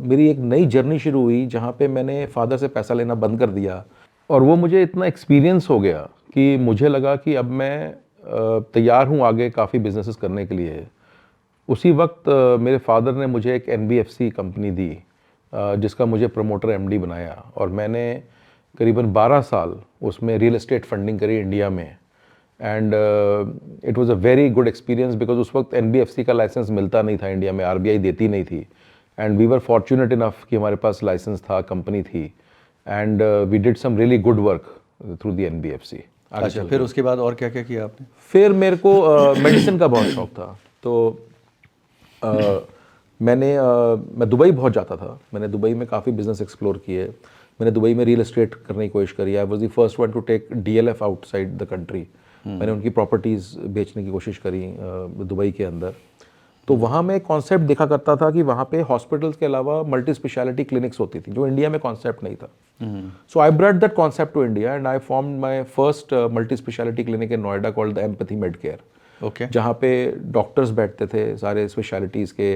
मेरी एक नई जर्नी शुरू हुई जहाँ पे मैंने फादर से पैसा लेना बंद कर दिया और वो मुझे इतना एक्सपीरियंस हो गया कि मुझे लगा कि अब मैं तैयार हूँ आगे काफ़ी बिजनेसेस करने के लिए। उसी वक्त मेरे फादर ने मुझे एक NBFC कंपनी दी जिसका मुझे प्रमोटर MD बनाया और मैंने करीबन 12 साल उसमें रियल एस्टेट फंडिंग करी इंडिया में। And it was a very good experience because उस वक्त NBFC का लाइसेंस मिलता नहीं था इंडिया में, RBI देती नहीं थी। And we were fortunate enough कि हमारे पास लाइसेंस था, कंपनी थी, and we did some really good work through the NBFC। अच्छा, फिर उसके बाद और क्या क्या किया आपने? फिर मेरे को मेडिसिन का बहुत शौक था, तो मैं दुबई बहुत जाता था। मैंने दुबई में काफ़ी बिजनेस एक्सप्लोर किए। मैंने दुबई में रियल एस्टेट करने की कोशिश करी। I was the first one to take DLF outside the country. मैंने उनकी प्रॉपर्टीज़ बेचने की कोशिश करी दुबई के अंदर। तो वहाँ मैं एक कॉन्सेप्ट देखा करता था कि वहाँ पे हॉस्पिटल्स के अलावा मल्टी स्पेशलिटी क्लिनिक्स होती थी, जो इंडिया में कॉन्सेप्ट नहीं था। So I brought that concept to India and I formed my first multi speciality clinic in Noida called the empathy med care. Okay. जहाँ पे डॉक्टर्स बैठते थे सारे स्पेशलिटीज़ के,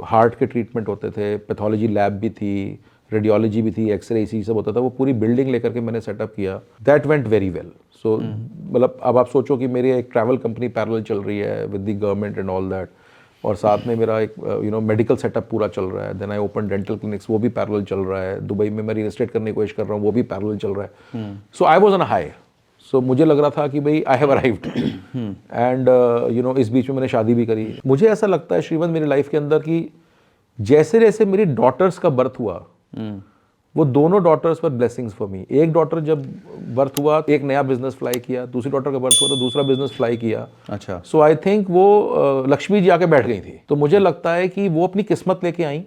हार्ट के ट्रीटमेंट होते थे, पैथोलॉजी लैब भी थी, रेडियोलॉजी भी थी, एक्सरे इसी सब होता था। वो पूरी बिल्डिंग लेकर के मैंने सेटअप किया। That went very well. So मतलब अब आप सोचो कि मेरी एक ट्रैवल कंपनी पैरेलल चल रही है with the government and all that, और साथ में मेरा एक मेडिकल सेटअप पूरा चल रहा है। Then I open dental clinics, वो भी पैरेलल चल रहा है। दुबई में मैं रियल एस्टेट करने की कोशिश कर रहा हूँ, वो भी पैरेलल चल रहा है। सो आई वाज ऑन हाई। सो मुझे लग रहा था कि भाई आई हैव अराइव्ड एंड इस बीच में मैंने शादी भी करी। मुझे ऐसा लगता है श्रीवंत मेरी लाइफ के अंदर कि जैसे जैसे मेरी डॉटर्स का बर्थ हुआ, वो दोनों डॉटर्स पर ब्लेसिंग्स फॉर मी। एक डॉटर जब बर्थ हुआ, एक नया बिजनेस फ्लाई किया, दूसरी डॉटर का बर्थ हुआ तो दूसरा बिजनेस फ्लाई किया। अच्छा। सो आई थिंक वो लक्ष्मी जी आके बैठ गई थी। तो मुझे लगता है कि वो अपनी किस्मत लेके आई।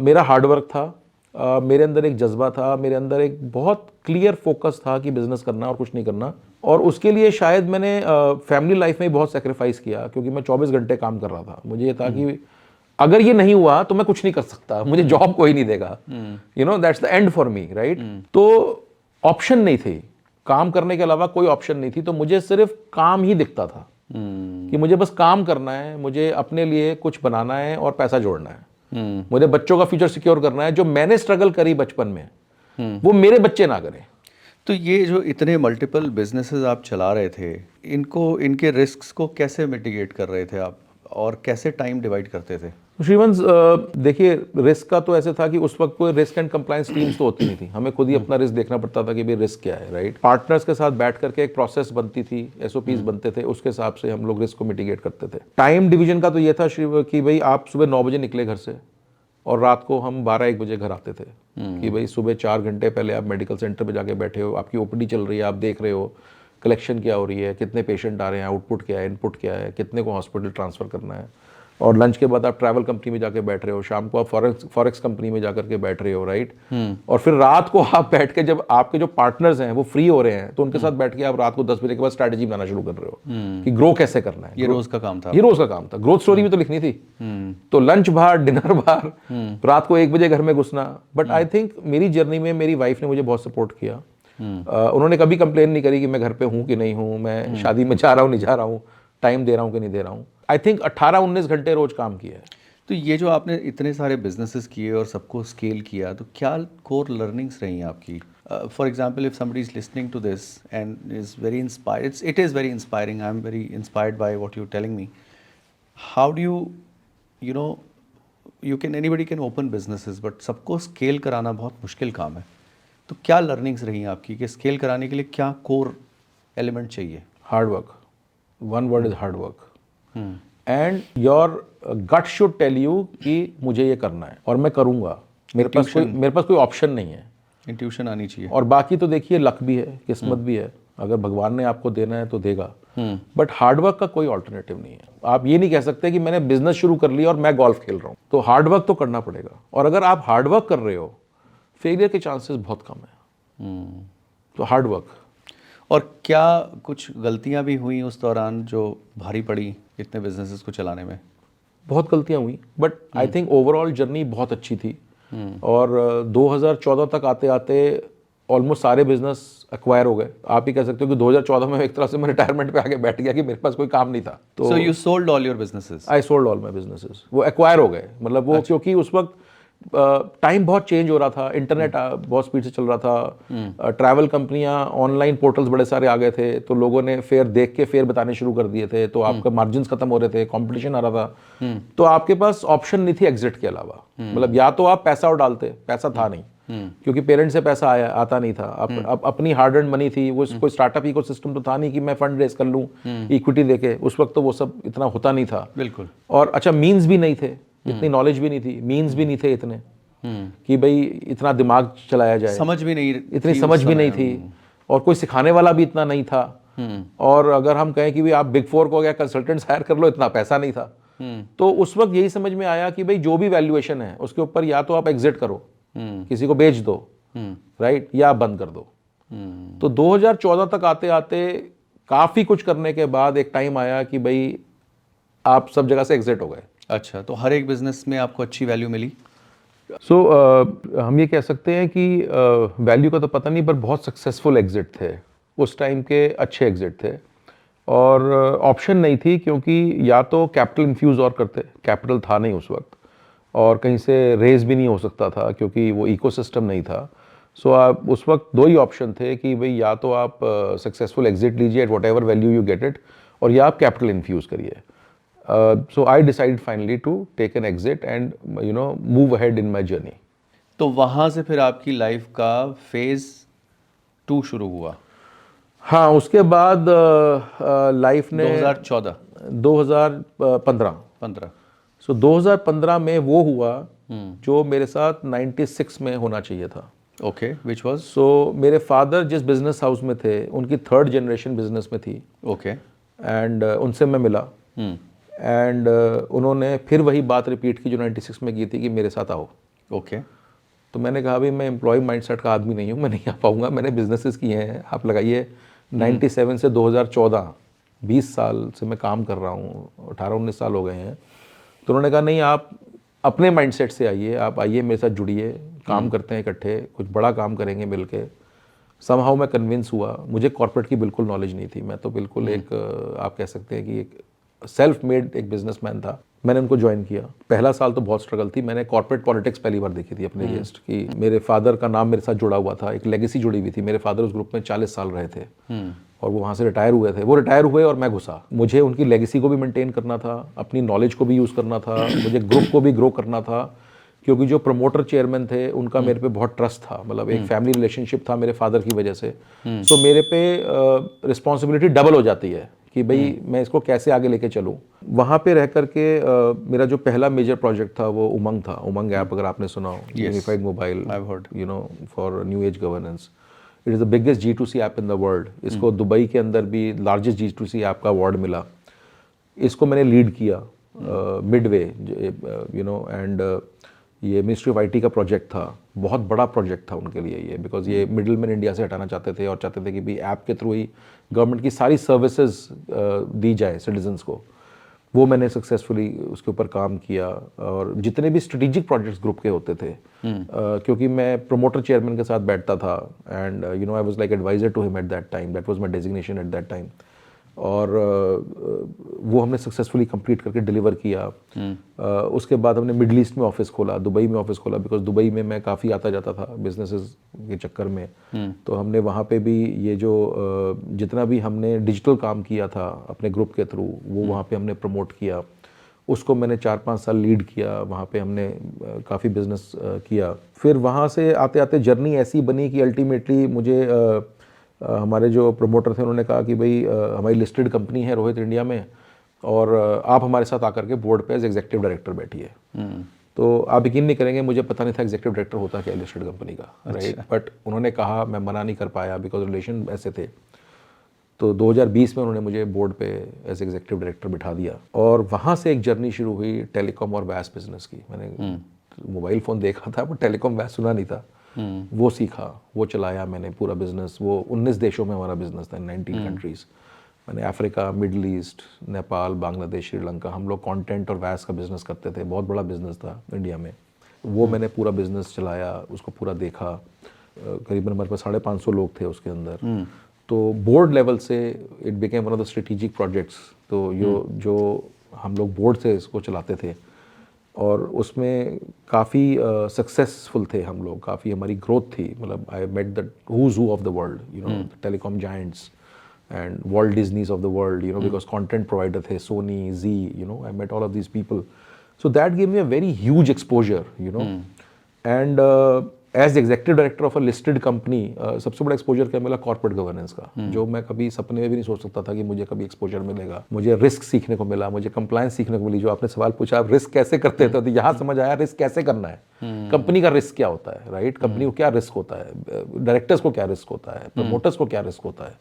मेरा हार्डवर्क था, मेरे अंदर एक जज्बा था, मेरे अंदर एक बहुत क्लियर फोकस था कि बिजनेस करना और कुछ नहीं करना। और उसके लिए शायद मैंने फैमिली लाइफ में बहुत सेक्रीफाइस किया, क्योंकि मैं 24 घंटे काम कर रहा था। मुझे ये था कि अगर ये नहीं हुआ तो मैं कुछ नहीं कर सकता, मुझे जॉब कोई नहीं देगा। That's the end for me, right. तो ऑप्शन नहीं थी, काम करने के अलावा कोई ऑप्शन नहीं थी। तो मुझे सिर्फ काम ही दिखता था कि मुझे बस काम करना है, मुझे अपने लिए कुछ बनाना है और पैसा जोड़ना है। मुझे बच्चों का फ्यूचर सिक्योर करना है। जो मैंने स्ट्रगल करी बचपन में वो मेरे बच्चे ना करें। तो ये जो इतने मल्टीपल बिजनेसेस आप चला रहे थे, इनके रिस्क्स को कैसे मिटिगेट कर रहे थे आप, और कैसे टाइम डिवाइड करते थे? श्रीवंश देखिए, रिस्क का तो ऐसे था कि उस वक्त कोई रिस्क एंड कंप्लायंस टीम्स तो होती नहीं थी। हमें खुद ही अपना रिस्क देखना पड़ता था कि भाई रिस्क क्या है, राइट। पार्टनर्स के साथ बैठ करके एक प्रोसेस बनती थी, SOPs बनते थे, उसके हिसाब से हम लोग रिस्क को मिटिगेट करते थे। टाइम डिवीजन का तो ये था कि भाई आप सुबह 9 बजे निकले घर से और रात को हम 12-1 बजे घर आते थे। कि भाई सुबह 4 घंटे पहले आप मेडिकल सेंटर पे जाके बैठे हो, आपकी OPD चल रही है, आप देख रहे हो कलेक्शन क्या हो रही है, कितने पेशेंट आ रहे हैं, आउटपुट क्या है, इनपुट क्या है, कितने को हॉस्पिटल ट्रांसफ़र करना है। और लंच के बाद आप ट्रैवल कंपनी में जाके बैठ रहे हो, शाम को आप फॉरेक्स कंपनी में जाकर के बैठ रहे हो, राइट। और फिर रात को आप बैठ के, जब आपके जो पार्टनर्स हैं वो फ्री हो रहे हैं, तो उनके साथ बैठ के आप रात को 10 बजे के बाद स्ट्रैटेजी बनाना शुरू कर रहे हो कि ग्रो कैसे करना है। ये रोज का काम था। ये रोज का काम था। ग्रोथ स्टोरी भी तो लिखनी थी। तो लंच बाहर, डिनर बाहर, रात को 1 बजे घर में घुसना। बट आई थिंक मेरी जर्नी में मेरी वाइफ ने मुझे बहुत सपोर्ट किया। उन्होंने कभी कंप्लेन नहीं करी कि मैं घर पे हूँ कि नहीं हूँ, मैं शादी में जा रहा हूँ नहीं जा रहा हूँ, टाइम दे रहा हूँ कि नहीं दे रहा हूँ। आई थिंक 18-19 घंटे रोज काम किया है। तो ये जो आपने इतने सारे बिजनेसेस किए और सबको स्केल किया, तो क्या कोर लर्निंग्स रही हैं आपकी? For example, if somebody is listening to this and is very inspired, it is very inspiring, I am very inspired by what you telling me. How do you can, anybody can open businesses, but सबको scale कराना बहुत मुश्किल काम है। तो क्या learnings रही हैं आपकी कि स्केल कराने के लिए क्या कोर एलिमेंट चाहिए? Hard work. One word is hard work. And your gut should tell you कि मुझे ये करना है और मैं करूँगा। मेरे पास कोई ऑप्शन नहीं है। इंट्यूशन आनी चाहिए। और बाकी तो देखिए, लक भी है, किस्मत भी है। अगर भगवान ने आपको देना है तो देगा। बट हार्डवर्क का कोई ऑल्टरनेटिव नहीं है। आप ये नहीं कह सकते कि मैंने बिजनेस शुरू कर लिया और मैं गोल्फ खेल रहा हूँ। तो हार्डवर्क तो करना पड़ेगा। और अगर आप हार्डवर्क कर रहे हो, फेलियर के चांसेस बहुत कम है। तो हार्डवर्क। और क्या कुछ गलतियां भी हुई उस दौरान जो भारी पड़ी इतने बिजनेसेस को चलाने में? बहुत गलतियां हुई, but I think overall journey बहुत अच्छी थी। और 2014 तक आते आते ऑलमोस्ट सारे बिजनेस एक्वायर हो गए। आप ही कह सकते हो कि 2014 में एक तरह से मैं रिटायरमेंट पे आके बैठ गया कि मेरे पास कोई काम नहीं था। तो so you sold all your businesses? I sold all my businesses. वो एक्वायर हो गए, मतलब वो क्योंकि उस वक्त टाइम बहुत चेंज हो रहा था, इंटरनेट बहुत स्पीड से चल रहा था, ट्रैवल कंपनियां, ऑनलाइन पोर्टल्स बड़े सारे आ गए थे, तो लोगों ने फेयर देख के फेयर बताने शुरू कर दिए थे, तो आपके मार्जिन खत्म हो रहे थे, कंपटीशन आ रहा था। तो आपके पास ऑप्शन नहीं थी एग्जिट के अलावा। मतलब या तो आप पैसा और डालते, पैसा था नहीं, क्योंकि पेरेंट्स से पैसा आता नहीं था। अब अपनी हार्ड अर्न मनी थी, वो कोई स्टार्टअप इकोसिस्टम तो था नहीं कि मैं फंड रेज कर लूँ इक्विटी देके। उस वक्त तो वो सब इतना होता नहीं था। बिल्कुल। और अच्छा, मीन्स भी नहीं थे, इतनी नॉलेज भी नहीं थी, मीन्स भी नहीं थे इतने कि भाई इतना दिमाग चलाया जाए। समझ भी नहीं, इतनी समझ भी नहीं थी, और कोई सिखाने वाला भी इतना नहीं था। और अगर हम कहें कि भाई आप बिग 4 को या कंसल्टेंट्स हायर कर लो, इतना पैसा नहीं था। तो उस वक्त यही समझ में आया कि भाई जो भी वैल्यूएशन है उसके ऊपर या तो आप एग्जिट करो किसी को बेच दो, राइट, या आप बंद कर दो। तो 2014 तक आते आते काफ़ी कुछ करने के बाद एक टाइम आया कि भाई आप सब जगह से एग्जिट हो गए। अच्छा, तो हर एक बिजनेस में आपको अच्छी वैल्यू मिली? हम ये कह सकते हैं कि वैल्यू का तो पता नहीं, पर बहुत सक्सेसफुल एग्जिट थे उस टाइम के, अच्छे एग्जिट थे। और ऑप्शन नहीं थी, क्योंकि या तो कैपिटल इन्फ्यूज़ और करते, कैपिटल था नहीं उस वक्त, और कहीं से रेज भी नहीं हो सकता था क्योंकि वो इकोसिस्टम नहीं था। सो आप उस वक्त दो ही ऑप्शन थे कि भाई या तो आप सक्सेसफुल एग्जिट लीजिए at whatever value you get it, और या आप कैपिटल इन्फ्यूज़ करिए। So I decided finally to take an exit and move ahead in my journey. तो वहाँ से फिर आपकी लाइफ का फेज 2 शुरू हुआ? हाँ, उसके बाद लाइफ ने 2014 2015 सो 2015 में वो हुआ जो मेरे साथ 96 में होना चाहिए था। Okay, which was? सो मेरे फादर जिस बिजनेस हाउस में थे, उनकी 3rd जनरेशन बिजनेस में थी। ओके। एंड उनसे मैं मिला, एंड उन्होंने फिर वही बात रिपीट की जो 96 में की थी कि मेरे साथ आओ। ओके। तो मैंने कहा भाई मैं एम्प्लॉय माइंडसेट का आदमी नहीं हूँ, मैं नहीं आ पाऊँगा, मैंने बिजनेसेस किए हैं, आप लगाइए 97 से 2014 20 साल से मैं काम कर रहा हूँ, 18-19 साल हो गए हैं। तो उन्होंने कहा नहीं, आप अपने माइंडसेट से आइए, आप आइए मेरे साथ जुड़िए, काम करते हैं इकट्ठे, कुछ बड़ा काम करेंगे मिल के। समहाउ मैं कन्विंस हुआ। मुझे कॉर्पोरेट की बिल्कुल नॉलेज नहीं थी, मैं तो बिल्कुल एक आप कह सकते हैं कि एक सेल्फ मेड एक बिजनेसमैन था। मैंने उनको ज्वाइन किया। पहला साल तो बहुत स्ट्रगल थी। मैंने कॉर्पोरेट पॉलिटिक्स पहली बार देखी थी अपने गेस्ट की। मेरे फादर का नाम मेरे साथ जुड़ा हुआ था, एक लेगेसी जुड़ी हुई थी। मेरे फादर उस ग्रुप में 40 साल रहे थे और वो वहाँ से रिटायर हुए थे। वो रिटायर हुए और मैं घुसा। मुझे उनकी लेगेसी को भी मेंटेन करना था, अपनी नॉलेज को भी यूज़ करना था, मुझे ग्रुप को भी ग्रो करना था, क्योंकि जो प्रमोटर चेयरमैन थे उनका मेरे पे बहुत ट्रस्ट था। मतलब एक फैमिली रिलेशनशिप था मेरे फादर की वजह से। सो मेरे पे रिस्पॉन्सिबिलिटी डबल हो जाती है कि भाई मैं इसको कैसे आगे लेके चलूँ। वहाँ पे रह करके मेरा जो पहला मेजर प्रोजेक्ट था वो उमंग था। उमंग ऐप अगर आपने सुना हो, unified mobile, for new age governance. It is the biggest G2C app in the world. इसको दुबई के अंदर भी लार्जेस्ट G2C ऐप का अवार्ड मिला। इसको मैंने लीड किया मिडवे, एंड ये मिनिस्ट्री ऑफ IT का प्रोजेक्ट था। बहुत बड़ा प्रोजेक्ट था उनके लिए ये, बिकॉज ये मिडिल मैन इंडिया से हटाना चाहते थे और चाहते थे कि भाई ऐप के थ्रू ही गवर्नमेंट की सारी सर्विसेज दी जाए सिटीजन्स को। वो मैंने सक्सेसफुली उसके ऊपर काम किया। और जितने भी स्ट्रेटेजिक प्रोजेक्ट्स ग्रुप के होते थे, क्योंकि मैं प्रमोटर चेयरमैन के साथ बैठता था, and I was like advisor to him at that time, that was my designation at that time. और वो हमने सक्सेसफुली कंप्लीट करके डिलीवर किया। उसके बाद हमने मिडल ईस्ट में ऑफिस खोला, दुबई में ऑफिस खोला, बिकॉज दुबई में मैं काफ़ी आता जाता था बिजनेसेस के चक्कर में। तो हमने वहाँ पे भी ये जो जितना भी हमने डिजिटल काम किया था अपने ग्रुप के थ्रू, वो वहाँ पे हमने प्रमोट किया। उसको मैंने 4-5 साल लीड किया। वहाँ पे हमने काफ़ी बिजनेस किया। फिर वहाँ से आते आते जर्नी ऐसी बनी कि अल्टीमेटली मुझे हमारे जो प्रमोटर थे उन्होंने कहा कि भाई हमारी लिस्टेड कंपनी है रोहित इंडिया में, और आप हमारे साथ आकर के बोर्ड पे एज एग्जीक्यूटिव डायरेक्टर बैठिए। तो आप यकीन नहीं करेंगे, मुझे पता नहीं था एग्जीक्यूटिव डायरेक्टर होता क्या लिस्टेड कंपनी का, राइट। बट उन्होंने कहा, मैं मना नहीं कर पाया बिकॉज रिलेशन ऐसे थे। तो 2020 में उन्होंने मुझे बोर्ड पे एज एग्जीक्यूटिव डायरेक्टर बिठा दिया, और वहाँ से एक जर्नी शुरू हुई टेलीकॉम और वैस बिजनेस की। मैंने मोबाइल फ़ोन देखा था पर टेलीकॉम वैस सुना नहीं था। वो सीखा, वो चलाया मैंने पूरा बिजनेस। वो 19 देशों में हमारा बिजनेस था, 19 कंट्रीज़। मैंने Africa, middle east, Nepal, Bangladesh, Sri Lanka, हम लोग कंटेंट और वैस का बिजनेस करते थे। बहुत बड़ा बिजनेस था इंडिया में। वो मैंने पूरा बिजनेस चलाया, उसको पूरा देखा। करीबन हमारे पास 550 लोग थे उसके अंदर। तो बोर्ड लेवल से it became one of the strategic projects. तो जो हम लोग बोर्ड से इसको चलाते थे, और उसमें काफ़ी सक्सेसफुल थे हम लोग, काफ़ी हमारी ग्रोथ थी। मतलब I met the who's who of the world, telecom giants and world Disneys of the world, because content provider थे, Sony, Zee, I met all of these people. So that give me a very huge exposure, and as executive director of a listed company सबसे बड़ा exposure क्या मिला? Corporate governance का, जो मैं कभी सपने में भी नहीं सोच सकता था कि मुझे कभी एक्सपोजर मिलेगा। मुझे रिस्क सीखने को मिला, मुझे कंप्लायंस सीखने को मिली। जो आपने सवाल पूछा, आप रिस्क कैसे करते थे, तो यहाँ समझ आया रिस्क कैसे करना है। कंपनी का रिस्क क्या होता है, राइट? कंपनी को क्या रिस्क होता है, डायरेक्टर्स को क्या रिस्क होता है, प्रमोटर्स को क्या रिस्क होता है।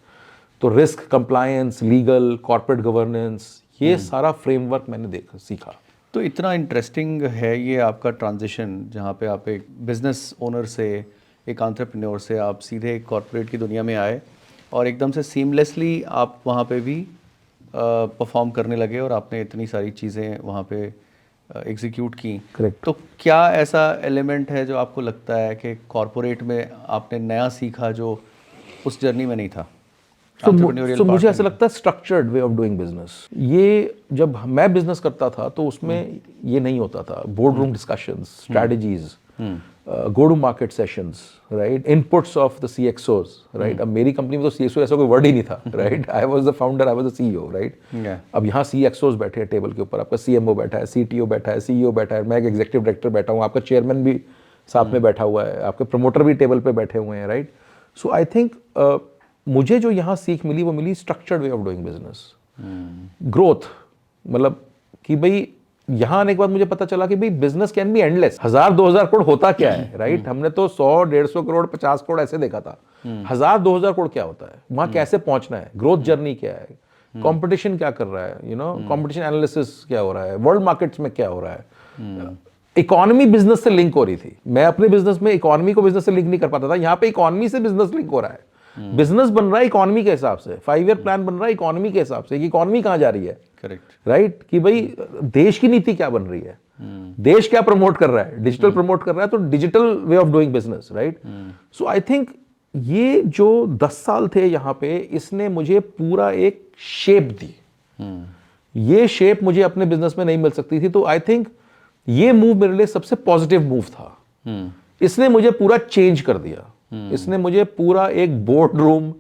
तो risk, compliance, legal, corporate governance, ये सारा फ्रेमवर्क मैंने सीखा। तो इतना इंटरेस्टिंग है ये आपका ट्रांजिशन, जहाँ पे आप एक बिजनेस ओनर से, एक एंटरप्रेन्योर से आप सीधे कॉर्पोरेट की दुनिया में आए और एकदम से सीमलेसली आप वहाँ पे भी परफॉर्म करने लगे और आपने इतनी सारी चीज़ें वहाँ पे एग्जीक्यूट की। Correct. तो क्या ऐसा एलिमेंट है जो आपको लगता है कि कॉर्पोरेट में आपने नया सीखा जो उस जर्नी में नहीं था? तो मुझे ऐसा लगता है structured way of doing business, ये जब मैं बिजनेस करता था तो उसमें ये नहीं होता था। Board room discussions, strategies, go to market sessions, right, inputs of the CXOs, right. अब मेरी कंपनी में तो CXO ऐसा कोई वर्ड ही नहीं था, right. I was the founder, I was the CEO, right. अब यहाँ CXOs बैठे हैं टेबल के ऊपर, आपका CMO बैठा है, CTO बैठा है, CEO बैठा है, मैं एक एग्जीक्यूटिव डायरेक्टर बैठा हूँ, आपका चेयरमैन भी साथ में बैठा हुआ है, आपके प्रमोटर भी टेबल पे बैठे हुए हैं, राइट। सो आई थिंक मुझे जो यहाँ सीख मिली वो मिली structured way of doing business, growth. मतलब कि भाई यहाँ आने के बाद मुझे पता चला कि भाई business can be endless. 1000-2000 crore होता क्या है, राइट। हमने तो 100-150 करोड़ 50 करोड़ ऐसे देखा था। 1000-2000 करोड़ क्या होता है, वहां कैसे पहुंचना है, ग्रोथ जर्नी क्या है, कंपटीशन क्या कर रहा है, यू नो, कंपटीशन एनालिसिस क्या हो रहा है, वर्ल्ड मार्केट्स में क्या हो रहा है। इकोनॉमी बिजनेस से लिंक हो रही थी। मैं अपने बिजनेस में इकोनॉमी को बिजनेस से लिंक नहीं कर पाता था, यहाँ पे इकोनॉमी से बिजनेस लिंक हो रहा है। बिजनेस बन रहा है इकोनॉमी के हिसाब से, 5 ईयर प्लान बन रहा है इकोनॉमी के हिसाब से, इकोनॉमी कहाँ जा रही है, करेक्ट, राइट। कि भाई देश की नीति क्या बन रही है, देश क्या प्रमोट कर रहा है, डिजिटल प्रमोट कर रहा है, तो digital way of doing business, right. So I think ये जो 10 साल थे यहाँ पे, इसने मुझे पूरा एक शेप दी। ये शेप मुझे अपने बिजनेस में नहीं मिल सकती थी, तो आई थिंक ये मूव मेरे लिए सबसे पॉजिटिव मूव था। इसने मुझे पूरा चेंज कर दिया, इसने मुझे पूरा एक बोर्ड रूम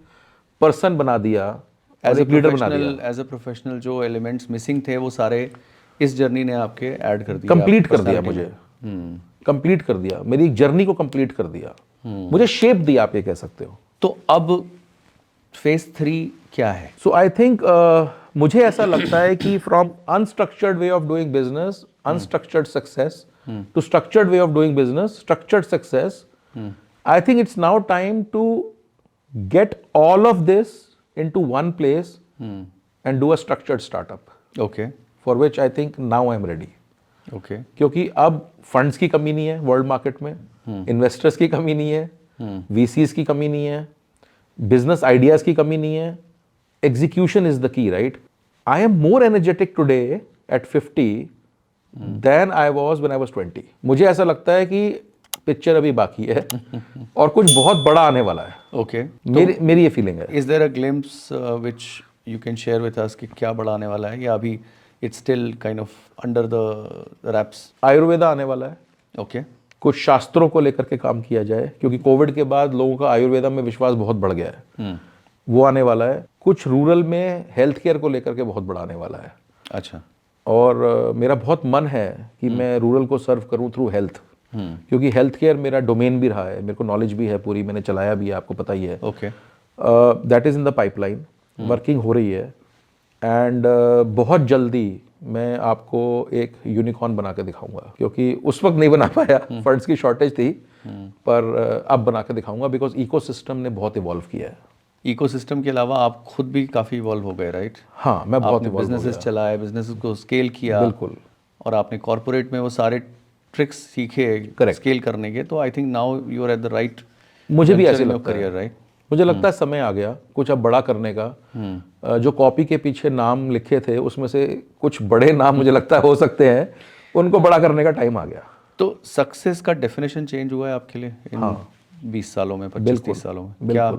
पर्सन बना दिया, एज ए लीडर बना दिया। एज ए प्रोफेशनल जो एलिमेंट्स मिसिंग थे वो सारे इस जर्नी ने आपके ऐड कर दिया, कंप्लीट कर दिया मुझे, कंप्लीट कर दिया, मेरी एक जर्नी को कंप्लीट कर दिया, मुझे शेप दिया, आप ये कह सकते हो। तो अब फेज 3 क्या है? सो आई थिंक मुझे ऐसा लगता है कि from unstructured way of doing business, unstructured success, to structured way of doing business, structured success, I think it's now time to get all of this into one place and do a structured startup. Okay. For which I think now I'm ready. Okay. क्योंकि अब funds की कमी नहीं है world market में, investors की कमी नहीं है, VCs की कमी नहीं है, बिजनेस आइडियाज की कमी नहीं है, execution is the key, right. I am more energetic today at 50 then I was when I was 20। मुझे ऐसा लगता है कि पिक्चर अभी बाकी है और कुछ बहुत बड़ा आने वाला है। ओके, मेरी ये फीलिंग है। Is there a glimpse which you can share with us कि क्या बड़ा आने वाला है, या अभी it's still kind of under the wraps? Ayurveda आने वाला है। ओके, कुछ शास्त्रों को लेकर के काम किया जाए, क्योंकि कोविड के बाद लोगों का आयुर्वेदा में विश्वास बहुत बढ़ गया है, वो आने वाला है। कुछ रूरल में हेल्थ केयर को लेकर के बहुत बड़ा आने वाला है। अच्छा। और मेरा बहुत मन है कि मैं रूरल को सर्व करूं थ्रू हेल्थ, क्योंकि हेल्थ केयर मेरा डोमेन भी रहा है, मेरे को नॉलेज भी है पूरी, मैंने चलाया भी है, आपको पता ही है। Okay, that is in the pipeline, working हो रही है। एंड बहुत जल्दी मैं आपको एक यूनिकॉर्न बना के दिखाऊंगा, क्योंकि उस वक्त नहीं बना पाया, फंड्स की शॉर्टेज थी, पर अब बना के दिखाऊंगा, बिकॉज इकोसिस्टम ने बहुत इवॉल्व किया है। इकोसिस्टम के अलावा आप खुद भी काफ़ी इवॉल्व हो गए, राइट? हाँ, मैं बहुत बिजनेसेस चलाए, बिजनेसेस को स्केल किया, बिल्कुल, और आपने कॉर्पोरेट में वो सारे ट्रिक्स सीखे स्केल करने के। तो I think now you are at the right, मुझे भी ऐसे लगता है, राइट? मुझे लगता है समय आ गया कुछ अब बड़ा करने का। जो कॉपी के पीछे नाम लिखे थे उसमें से कुछ बड़े नाम मुझे लगता है हो सकते हैं, उनको बड़ा करने का टाइम आ गया। तो सक्सेस का डेफिनेशन चेंज हुआ है आपके लिए इन 20 सालों में, 25-30 सालों में? क्या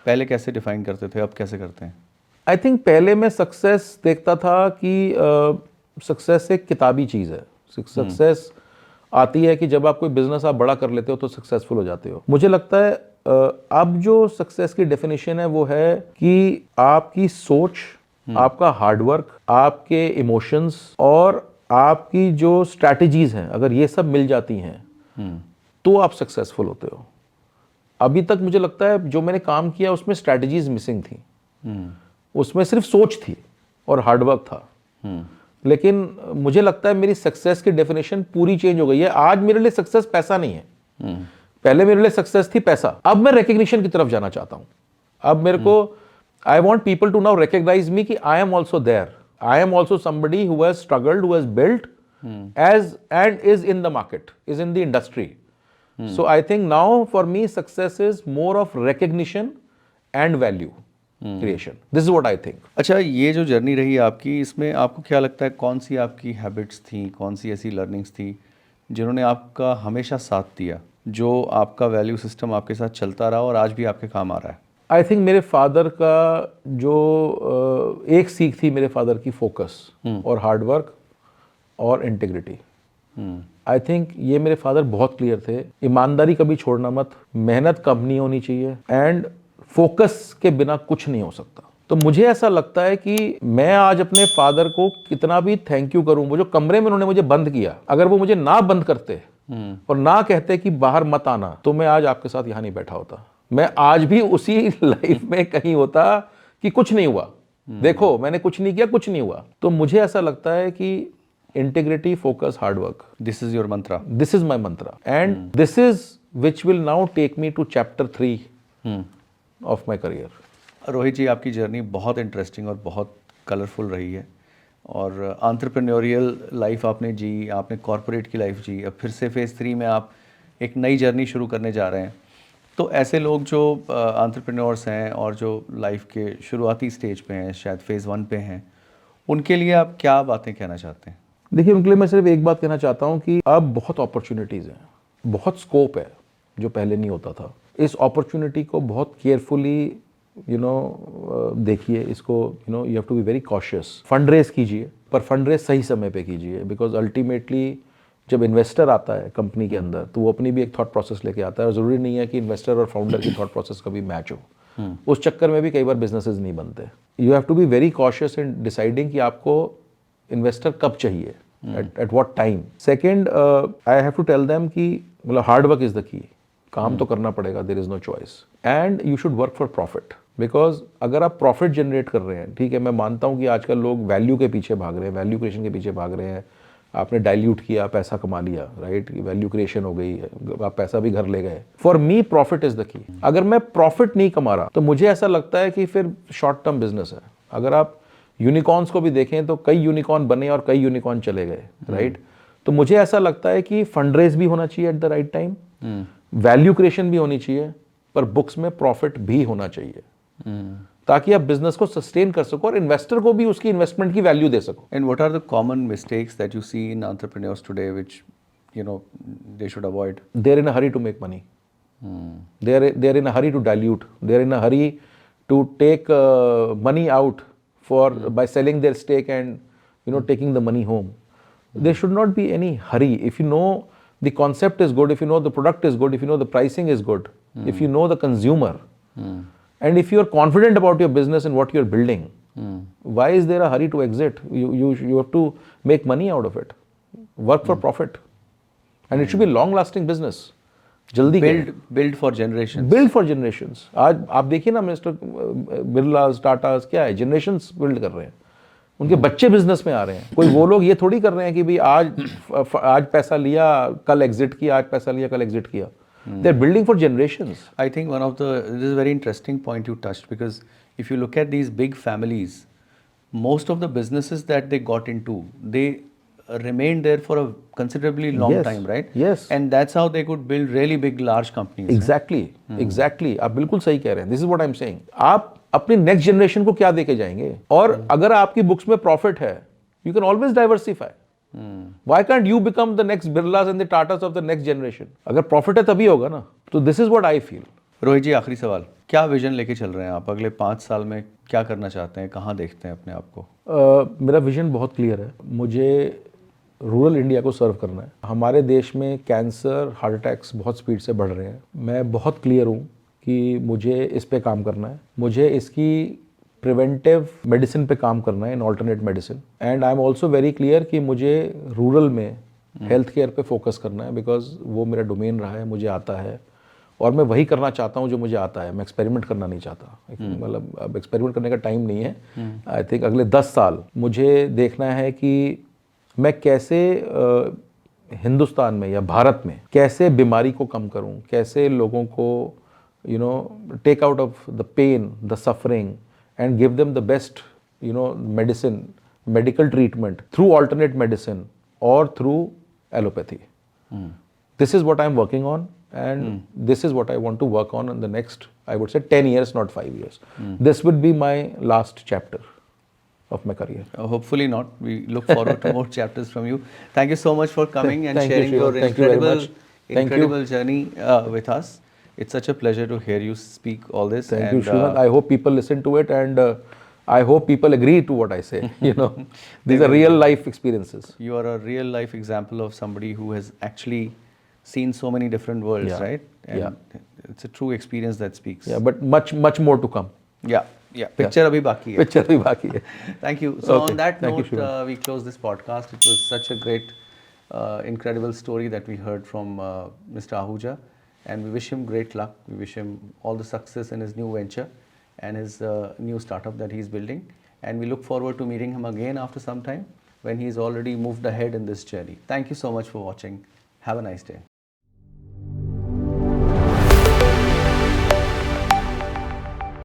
पहले कैसे डिफाइन करते थे, अब कैसे करते हैं? आई थिंक पहले मैं सक्सेस देखता था कि सक्सेस एक किताबी चीज़ है। सक्सेस आती है कि जब आप कोई बिजनेस आप बड़ा कर लेते हो तो सक्सेसफुल हो जाते हो। मुझे लगता है अब जो सक्सेस की डेफिनेशन है वो है कि आपकी सोच, आपका हार्डवर्क, आपके इमोशंस और आपकी जो स्ट्रैटेजीज हैं, अगर ये सब मिल जाती हैं तो आप सक्सेसफुल होते हो। अभी तक मुझे लगता है जो मैंने काम किया उसमें स्ट्रैटेजीज मिसिंग थी, उसमें सिर्फ सोच थी और हार्डवर्क था। लेकिन मुझे लगता है मेरी सक्सेस की डेफिनेशन पूरी चेंज हो गई है। आज मेरे लिए सक्सेस पैसा नहीं है, पहले मेरे लिए सक्सेस थी पैसा। अब मैं रिकग्निशन की तरफ जाना चाहता हूं। अब मेरे को I want people to now recognise me कि I am also there, I am also somebody who has struggled, who has built, as and is in the market, is in the industry. So I think now for me success is more of recognition and value creation. This is what I think. अच्छा, ये जो journey रही आपकी, इसमें आपको क्या लगता है कौन सी आपकी हैबिट्स थी, कौन सी ऐसी लर्निंग्स थी जिन्होंने आपका हमेशा साथ दिया, जो आपका वैल्यू सिस्टम आपके साथ चलता रहा और आज भी आपके काम आ रहा है? आई थिंक मेरे फादर का जो एक सीख थी मेरे फादर की, फोकस और हार्डवर्क और इंटीग्रिटी. आई थिंक ये मेरे फादर बहुत क्लियर थे. ईमानदारी कभी छोड़ना मत, मेहनत कम नहीं होनी चाहिए, एंड फोकस के बिना कुछ नहीं हो सकता. तो मुझे ऐसा लगता है कि मैं आज अपने फादर को कितना भी थैंक यू करूं, वो जो कमरे में उन्होंने मुझे बंद किया, अगर वो मुझे ना बंद करते और ना कहते कि बाहर मत आना, तो मैं आज आपके साथ यहां नहीं बैठा होता. मैं आज भी उसी लाइफ में कहीं होता कि कुछ नहीं हुआ, देखो मैंने कुछ नहीं किया, कुछ नहीं हुआ. तो मुझे ऐसा लगता है कि integrity, focus, hard work, this is your mantra. This is my mantra, and this is which will now take me to chapter 3 of my career. Rohit ji, आपकी जर्नी बहुत इंटरेस्टिंग और बहुत कलरफुल रही है, और एंटरप्रेन्योरियल लाइफ आपने जी, आपने कॉरपोरेट की लाइफ जी, अब फिर से फेज़ 3 में आप एक नई जर्नी शुरू करने जा रहे हैं. तो ऐसे लोग जो एंटरप्रेन्योर्स हैं और जो लाइफ के शुरुआती स्टेज पे हैं, शायद फेज़ 1 पे हैं, उनके लिए आप क्या बातें कहना चाहते हैं? देखिए, उनके लिए मैं सिर्फ एक बात कहना चाहता हूँ कि अब बहुत अपॉर्चुनिटीज़ हैं, बहुत स्कोप है जो पहले नहीं होता था. इस अपॉर्चुनिटी को बहुत केयरफुली देखिए, इसको you have to be very cautious. Fund raise कीजिए, पर फंड रेज सही समय पे कीजिए, बिकॉज अल्टीमेटली जब इन्वेस्टर आता है कंपनी के अंदर तो वो अपनी भी एक थॉट प्रोसेस लेके आता है, और ज़रूरी नहीं है कि इन्वेस्टर और फाउंडर की थॉट प्रोसेस कभी मैच हो. उस चक्कर में भी कई बार बिजनेसेस नहीं बनते. You have to be very cautious in deciding कि आपको इन्वेस्टर कब चाहिए, at what time. Second, I have to tell them कि मतलब हार्ड वर्क इज द की. काम तो करना पड़ेगा, there is no choice, and you should work for profit. Because अगर आप प्रॉफिट जनरेट कर रहे हैं, ठीक है, मैं मानता हूं कि आजकल लोग वैल्यू के पीछे भाग रहे हैं, वैल्यू क्रिएशन के पीछे भाग रहे हैं. आपने डाइल्यूट किया, पैसा कमा लिया, राइट, वैल्यू क्रिएशन हो गई, आप पैसा भी घर ले गए. For me profit is the की. अगर मैं प्रॉफिट नहीं कमा रहा तो मुझे ऐसा लगता है कि फिर शॉर्ट टर्म बिजनेस है. अगर आप यूनिकॉर्न्स को भी देखें तो कई यूनिकॉर्न बने और कई यूनिकॉर्न चले गए, राइट. तो मुझे ऐसा लगता है कि फंड रेज भी होना चाहिए eight the right time, value creation भी होनी चाहिए, पर बुक्स में प्रॉफिट भी होना चाहिए, ताकि आप बिजनेस को सस्टेन कर सको और इन्वेस्टर को भी उसकी इन्वेस्टमेंट की वैल्यू दे सको. And what are the common mistakes that you see in entrepreneurs today which they should avoid? They are in a hurry to make money. They are in a hurry to dilute. They are in a hurry to take money out for by selling their stake and taking the money home. There should not be any hurry. If you know the concept is good, if you know the product is good, if you know the pricing is good, if you know the consumer, and if you are confident about your business and what you are building, why is there a hurry to exit? You have to make money out of it. Work for profit, and it should be long-lasting business. जल्दी build for generations. Build for generations. आज आप देखिए ना, mister बिरलास, Tatas क्या है, generations build कर रहे हैं. उनके बच्चे बिजनेस में आ रहे हैं. कोई वो लोग ये थोड़ी कर रहे हैं कि भाई आज पैसा लिया कल एग्जिट किया, आज पैसा लिया कल एग्जिट किया. They're building for generations. I think this is a very interesting point you touched, because if you look at these big families, most of the businesses that they got into, they remained there for a considerably long Yes, time, right? yes. And that's how they could build really big, large companies. Exactly, exactly. आप बिल्कुल सही कह रहे हैं. This is what I'm saying. आप अपनी next generation को क्या देके जाएंगे? और अगर आपकी बुक्स में प्रॉफिट है, you can always diversify. Why can't you become the next Birlas and the Tatas of the next generation? अगर प्रॉफिट है तभी होगा ना. तो this is what I feel. Rohit जी, आखिरी सवाल, क्या विजन लेके चल रहे हैं आप? अगले 5 साल में क्या करना चाहते हैं? कहाँ देखते हैं अपने आप को? मेरा विजन बहुत क्लियर है. मुझे रूरल इंडिया को सर्व करना है. हमारे देश में कैंसर, हार्ट अटैक्स बहुत स्पीड से बढ़ रहे हैं. मैं बहुत क्लियर हूँ कि मुझे इस पे काम करना है. मुझे इसकी प्रिवेंटिव मेडिसिन पे काम करना है, इन alternate medicine. And I am also very clear कि मुझे रूरल में हेल्थ केयर पे फोकस करना है, बिकॉज वो मेरा डोमेन रहा है, मुझे आता है, और मैं वही करना चाहता हूँ जो मुझे आता है. मैं एक्सपेरिमेंट करना नहीं चाहता. मतलब अब एक्सपेरिमेंट करने का टाइम नहीं है. आई थिंक अगले 10 साल मुझे देखना है कि मैं कैसे हिंदुस्तान में या भारत में कैसे बीमारी को कम करूं, कैसे लोगों को take out of the pain, the suffering, and give them the best medicine, medical treatment through alternate medicine or through allopathy. This is what I'm working on, and this is what I want to work on in the next, I would say, 10 years, not 5 years. This would be my last chapter of my career. Hopefully not. We look forward to more chapters from you. Thank you so much for coming and Thank you, sharing your Shivam. Thank you very incredible, much. Thank you. incredible journey with us. It's such a pleasure to hear you speak all this. Thank you, and, Srimant. I hope people listen to it, and I hope people agree to what I say. You know, these are real life experiences. You are a real life example of somebody who has actually seen so many different worlds, Yeah. right? And Yeah. it's a true experience that speaks. Yeah, but much more to come. Yeah. Picture abhi baki hai. Picture bhi baki hai. Thank you. So Okay. on that Thank you, note, Shivam. we close this podcast. It was such a great, incredible story that we heard from Mr. Ahuja, and we wish him great luck. We wish him all the success in his new venture and his new startup that he's building. And we look forward to meeting him again after some time when he's already moved ahead in this journey. Thank you so much for watching. Have a nice day.